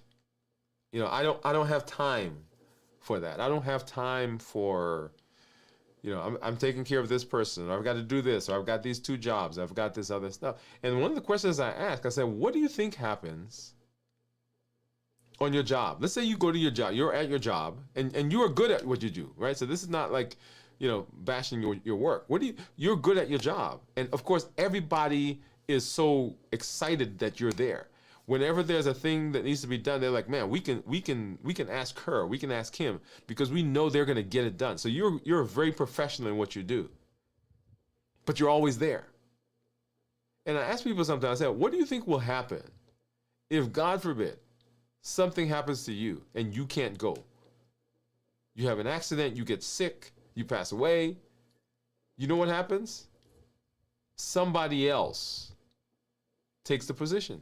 I don't have time for that. I don't have time for. I'm taking care of this person, or I've got to do this, or I've got these 2 jobs, I've got this other stuff. And one of the questions I ask, I said, what do you think happens on your job? Let's say you go to your job, you're at your job, and you are good at what you do, right? So this is not like, bashing your work. You're good at your job. And of course, everybody is so excited that you're there. Whenever there's a thing that needs to be done, they're like, man, we can ask her, we can ask him, because we know they're going to get it done. So you're very professional in what you do, but you're always there. And I ask people sometimes, I say, what do you think will happen if, God forbid, something happens to you and you can't go? You have an accident, you get sick, you pass away. You know what happens? Somebody else takes the position.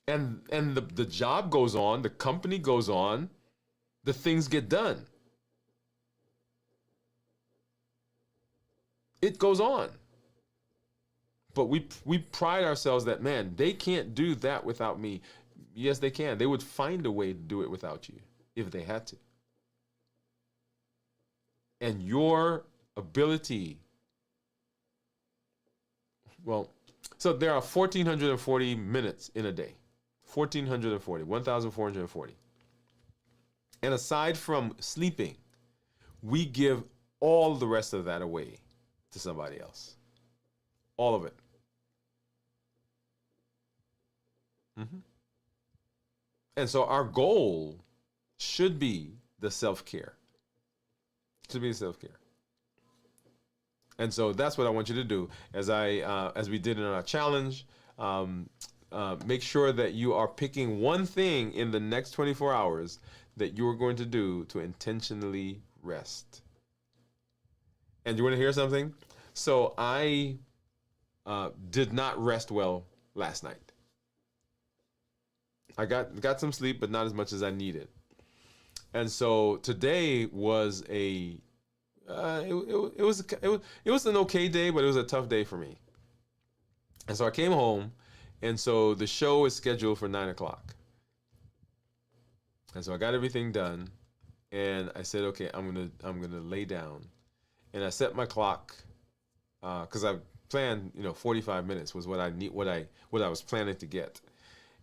And the job goes on, the company goes on, the things get done. It goes on. But we pride ourselves that, man, they can't do that without me. Yes, they can. They would find a way to do it without you if they had to. And your ability, so there are 1,440 minutes in a day. 1,440. And aside from sleeping, we give all the rest of that away to somebody else. All of it. Hmm. And so our goal should be the self care. Should be self care. And so that's what I want you to do. As we did in our challenge, um, make sure that you are picking one thing in the next 24 hours that you are going to do to intentionally rest. And you want to hear something? So I did not rest well last night. I got some sleep, but not as much as I needed. And so today was it was an okay day, but it was a tough day for me. And so I came home, and so the show is scheduled for 9 o'clock. And so I got everything done, and I said, okay, I'm gonna lay down, and I set my clock because I planned, 45 minutes was what I need, what I was planning to get,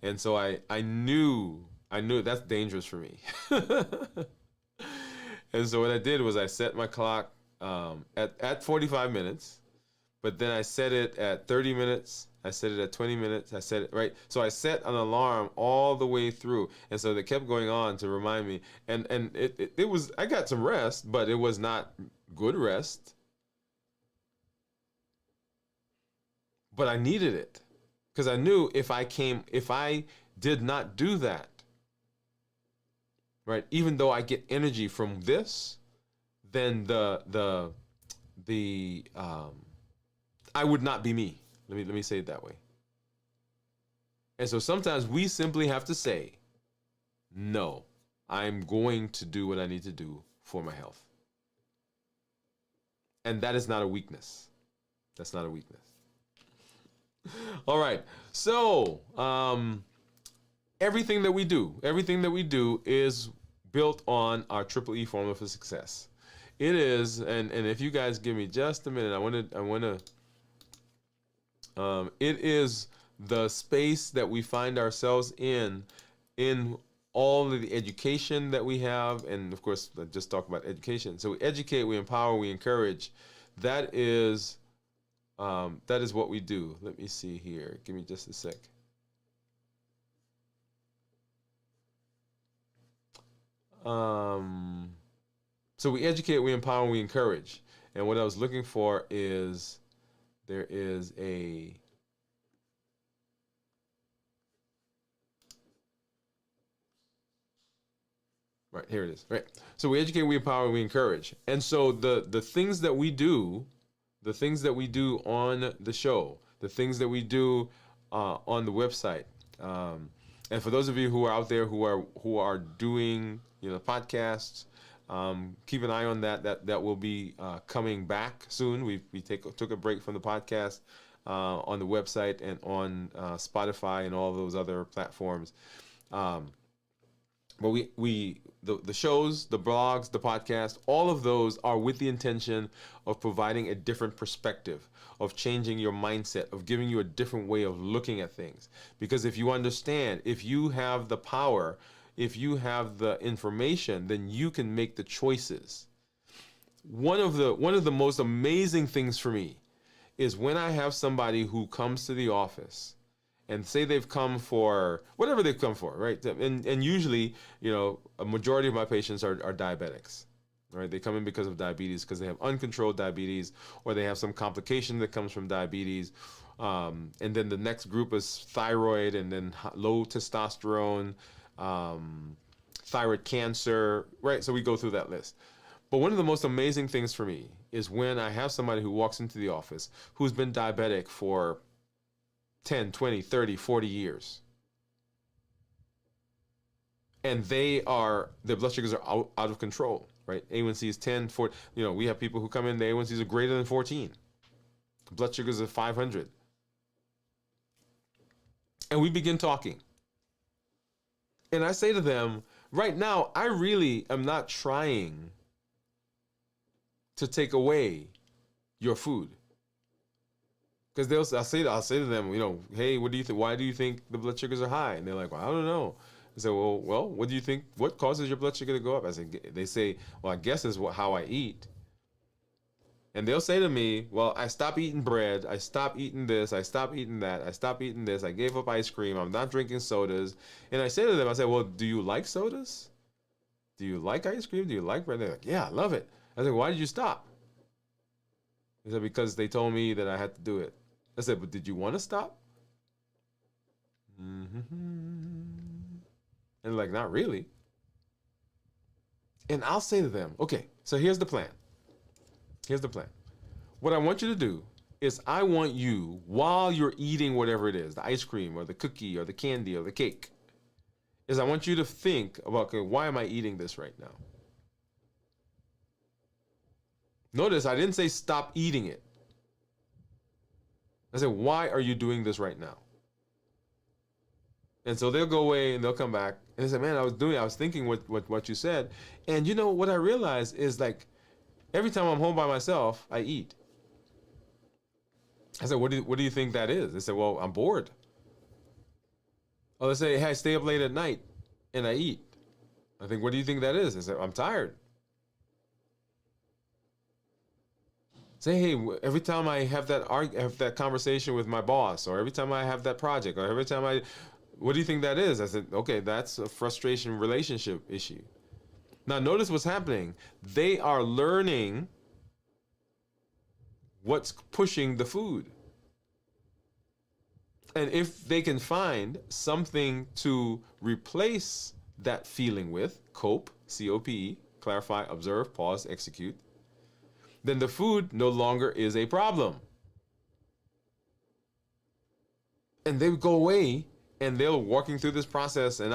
and so I knew that's dangerous for me. And so what I did was I set my clock at 45 minutes, but then I set it at 30 minutes. I set it at 20 minutes. I set it right. So I set an alarm all the way through. And so they kept going on to remind me. And it was, I got some rest, but it was not good rest. But I needed it because I knew if I did not do that, right, even though I get energy from this, then the I would not be me. Let me say it that way. And so sometimes we simply have to say, no, I'm going to do what I need to do for my health. And that is not a weakness. That's not a weakness. All right. So everything that we do is built on our Triple E formula for success. It is, and if you guys give me just a minute, I want to. It is the space that we find ourselves in all of the education that we have, and of course, I just talk about education. So we educate, we empower, we encourage. That is what we do. Let me see here. Give me just a sec. So we educate, we empower, we encourage. And what I was looking for is there is a right here it is. Right. So we educate, we empower, we encourage. And so the things that we do, on the show, the things that we do on the website, and for those of you who are out there who are doing podcasts, keep an eye on that. That will be coming back soon. We took a break from the podcast on the website and on Spotify and all those other platforms. But the shows, the blogs, the podcast, all of those are with the intention of providing a different perspective, of changing your mindset, of giving you a different way of looking at things. Because if you understand, if you have the power, if you have the information, then you can make the choices. One of the most amazing things for me is when I have somebody who comes to the office and say they've come for whatever they've come for, right? And usually, a majority of my patients are diabetics, right? They come in because of diabetes, because they have uncontrolled diabetes, or they have some complication that comes from diabetes. And then the next group is thyroid, and then low testosterone, thyroid cancer, right? So we go through that list. But one of the most amazing things for me is when I have somebody who walks into the office who's been diabetic for 10, 20, 30, 40 years. And their blood sugars are out of control, right? A1C is 10, 40. We have people who come in, the A1Cs are greater than 14. Blood sugars are 500. And we begin talking. And I say to them, right now, I really am not trying to take away your food. Because I'll say to them, hey, what do you think? Why do you think the blood sugars are high? And they're like, well, I don't know. I say, well, what do you think? What causes your blood sugar to go up? They say, well, I guess it's how I eat. And they'll say to me, well, I stopped eating bread. I stopped eating this. I stopped eating that. I stopped eating this. I gave up ice cream. I'm not drinking sodas. And I say to them, I say, well, do you like sodas? Do you like ice cream? Do you like bread? They're like, yeah, I love it. I said, why did you stop? He said, because they told me that I had to do it. I said, but did you want to stop? And like, not really. And I'll say to them, okay, so here's the plan. Here's the plan. What I want you to do is I want you, while you're eating whatever it is, the ice cream or the cookie or the candy or the cake, is I want you to think about, okay, why am I eating this right now? Notice I didn't say stop eating it. I said, why are you doing this right now? And so they'll go away and they'll come back and they say, man, I was thinking what you said. And you know what I realized is, like, every time I'm home by myself, I eat. I said, what do you think that is? They said, well, I'm bored. Oh, they say, hey, I stay up late at night and I eat. I think, what do you think that is? I said, I'm tired. Say, hey, every time I have that conversation with my boss, or every time I have that project, or every time what do you think that is? I said, okay, that's a frustration relationship issue. Now, notice what's happening. They are learning what's pushing the food. And if they can find something to replace that feeling with, cope, C-O-P-E, clarify, observe, pause, execute, then the food no longer is a problem. And they go away and they're walking through this process, and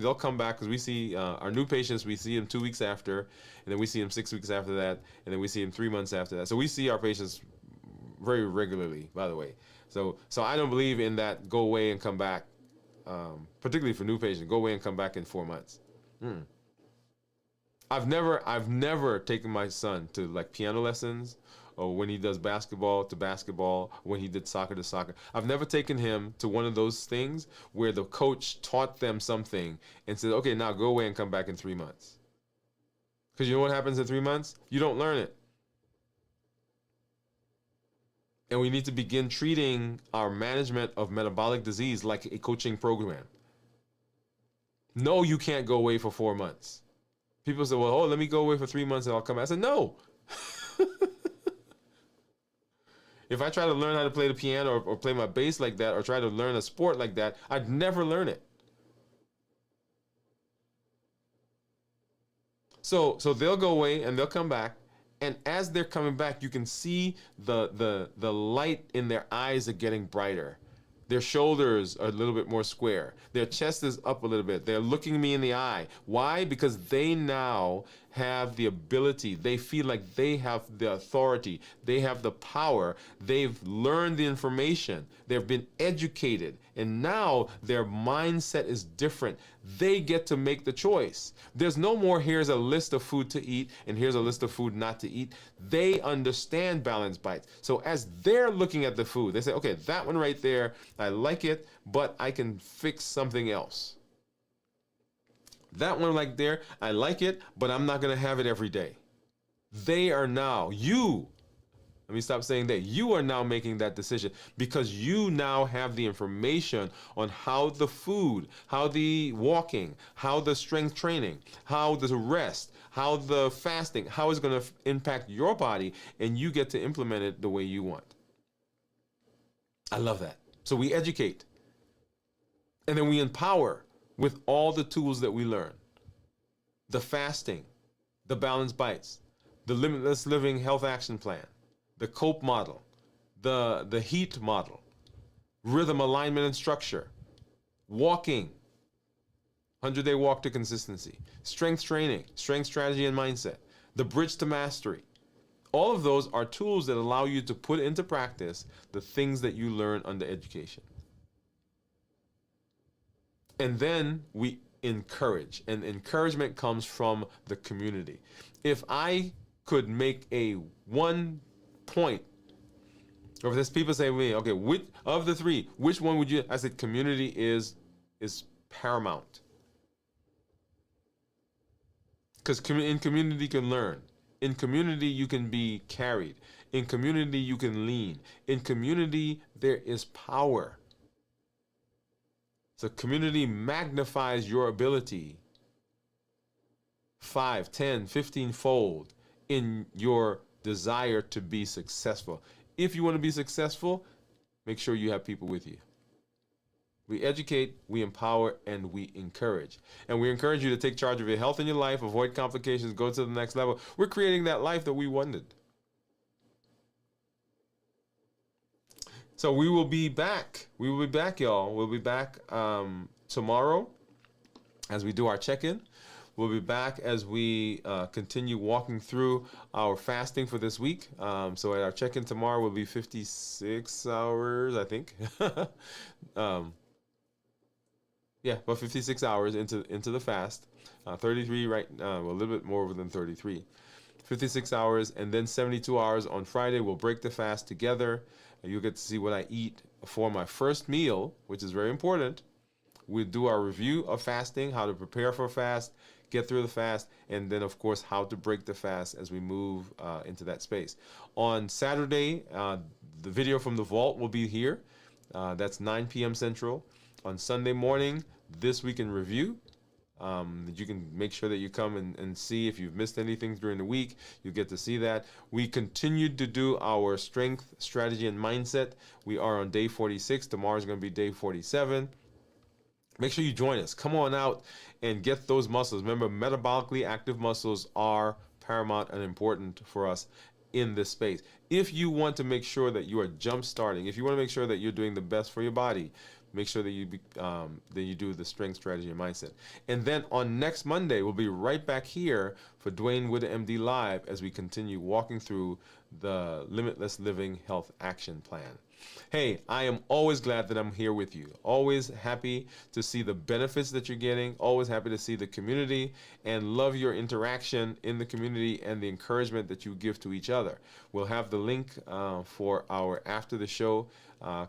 they'll come back, because we see our new patients, we see them 2 weeks after, and then we see them 6 weeks after that, and then we see them 3 months after that. So we see our patients very regularly, by the way. So I don't believe in that go away and come back, particularly for new patients, go away and come back in 4 months. I've never taken my son to, like, piano lessons, or when he does basketball to basketball, when he did soccer to soccer. I've never taken him to one of those things where the coach taught them something and said, okay, now go away and come back in 3 months. Because you know what happens in 3 months? You don't learn it. And we need to begin treating our management of metabolic disease like a coaching program. No, you can't go away for 4 months. People say, well, let me go away for 3 months and I'll come back. I said, no. If I try to learn how to play the piano or play my bass like that, or try to learn a sport like that, I'd never learn it. So they'll go away and they'll come back. And as they're coming back, you can see the light in their eyes are getting brighter. Their shoulders are a little bit more square. Their chest is up a little bit. They're looking me in the eye. Why? Because they now have the ability. They feel like they have the authority. They have the power. They've learned the information. They've been educated. And now their mindset is different. They get to make the choice. There's no more, here's a list of food to eat and here's a list of food not to eat. They understand balanced bites. So as they're looking at the food, they say, okay, that one right there, I like it, but I can fix something else. That one right there, I like it, but I'm not going to have it every day. They are now, let me stop saying that. You are now making that decision because you now have the information on how the food, how the walking, how the strength training, how the rest, how the fasting, how it's going to impact your body, and you get to implement it the way you want. I love that. So we educate, and then we empower with all the tools that we learn. The fasting, the balanced bites, the limitless living health action plan, the COPE model, the HEAT model, rhythm, alignment, and structure, walking, 100-day walk to consistency, strength training, strength strategy and mindset, the bridge to mastery. All of those are tools that allow you to put into practice the things that you learn under education. And then we encourage, and encouragement comes from the community. If I could make a one point, or if there's people say to me, okay, which of the three, which one would you? I said community is paramount, because in community you can learn, In community, you can be carried. In community, you can lean. In community, there is power. So community magnifies your ability 5, 10, 15 fold in your desire to be successful. If you want to be successful, make sure you have people with you. We educate, we empower, and we encourage. And we encourage you to take charge of your health and your life, avoid complications, go to the next level. We're creating that life that we wanted. So we will be back. We will be back, y'all. We'll be back tomorrow as we do our check-in. We'll be back as we continue walking through our fasting for this week. So at our check-in tomorrow will be 56 hours, I think. Yeah, about 56 hours into the fast. 33 right now, well, a little bit more than 33. 56 hours, and then 72 hours on Friday. We'll break the fast together. And you'll get to see what I eat for my first meal, which is very important. We'll do our review of fasting, how to prepare for a fast, get through the fast, and then, of course, how to break the fast as we move into that space. On Saturday, the video from the vault will be here. That's 9 p.m. Central. On Sunday morning, This Week in Review. You can make sure that you come and see if you've missed anything during the week. You get to see that. We continued to do our strength, strategy, and mindset. We are on day 46. Tomorrow's going to be day 47. Make sure you join us. Come on out and get those muscles. Remember, metabolically active muscles are paramount and important for us in this space. If you want to make sure that you are jump starting, if you want to make sure that you're doing the best for your body, make sure that you do the strength, strategy, and mindset. And then on next Monday, we'll be right back here for Dwain Woode MD Live as we continue walking through the Limitless Living Health Action Plan. Hey, I am always glad that I'm here with you. Always happy to see the benefits that you're getting. Always happy to see the community and love your interaction in the community and the encouragement that you give to each other. We'll have the link for our after the show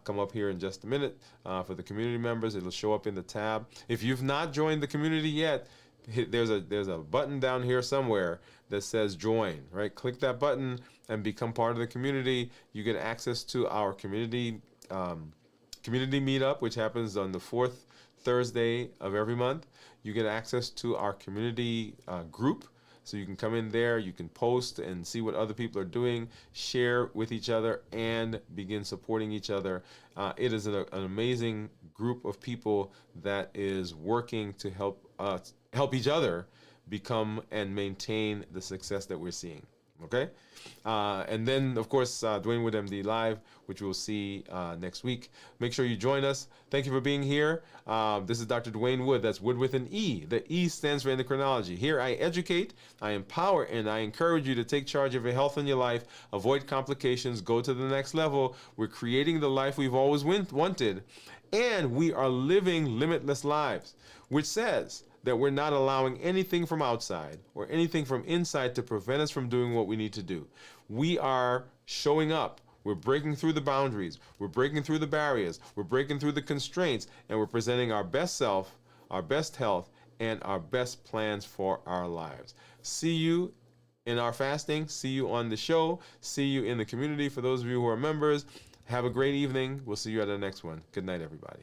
come up here in just a minute for the community members. It'll show up in the tab. If you've not joined the community yet, there's a button down here somewhere that says join, right? Click that button and become part of the community. You get access to our community meetup, which happens on the fourth Thursday of every month. You get access to our community group. So you can come in there, you can post and see what other people are doing, share with each other, and begin supporting each other. It is an amazing group of people that is working to help each other become and maintain the success that we're seeing. Okay? And then, of course, Dwain Woode MD Live, which we'll see next week. Make sure you join us. Thank you for being here. This is Dr. Dwain Woode. That's Wood with an E. The E stands for endocrinology. Here I educate, I empower, and I encourage you to take charge of your health and your life, avoid complications, go to the next level. We're creating the life we've always wanted, and we are living limitless lives, which says that we're not allowing anything from outside or anything from inside to prevent us from doing what we need to do. We are showing up. We're breaking through the boundaries. We're breaking through the barriers. We're breaking through the constraints, and we're presenting our best self, our best health, and our best plans for our lives. See you in our fasting. See you on the show. See you in the community. For those of you who are members, have a great evening. We'll see you at the next one. Good night, everybody.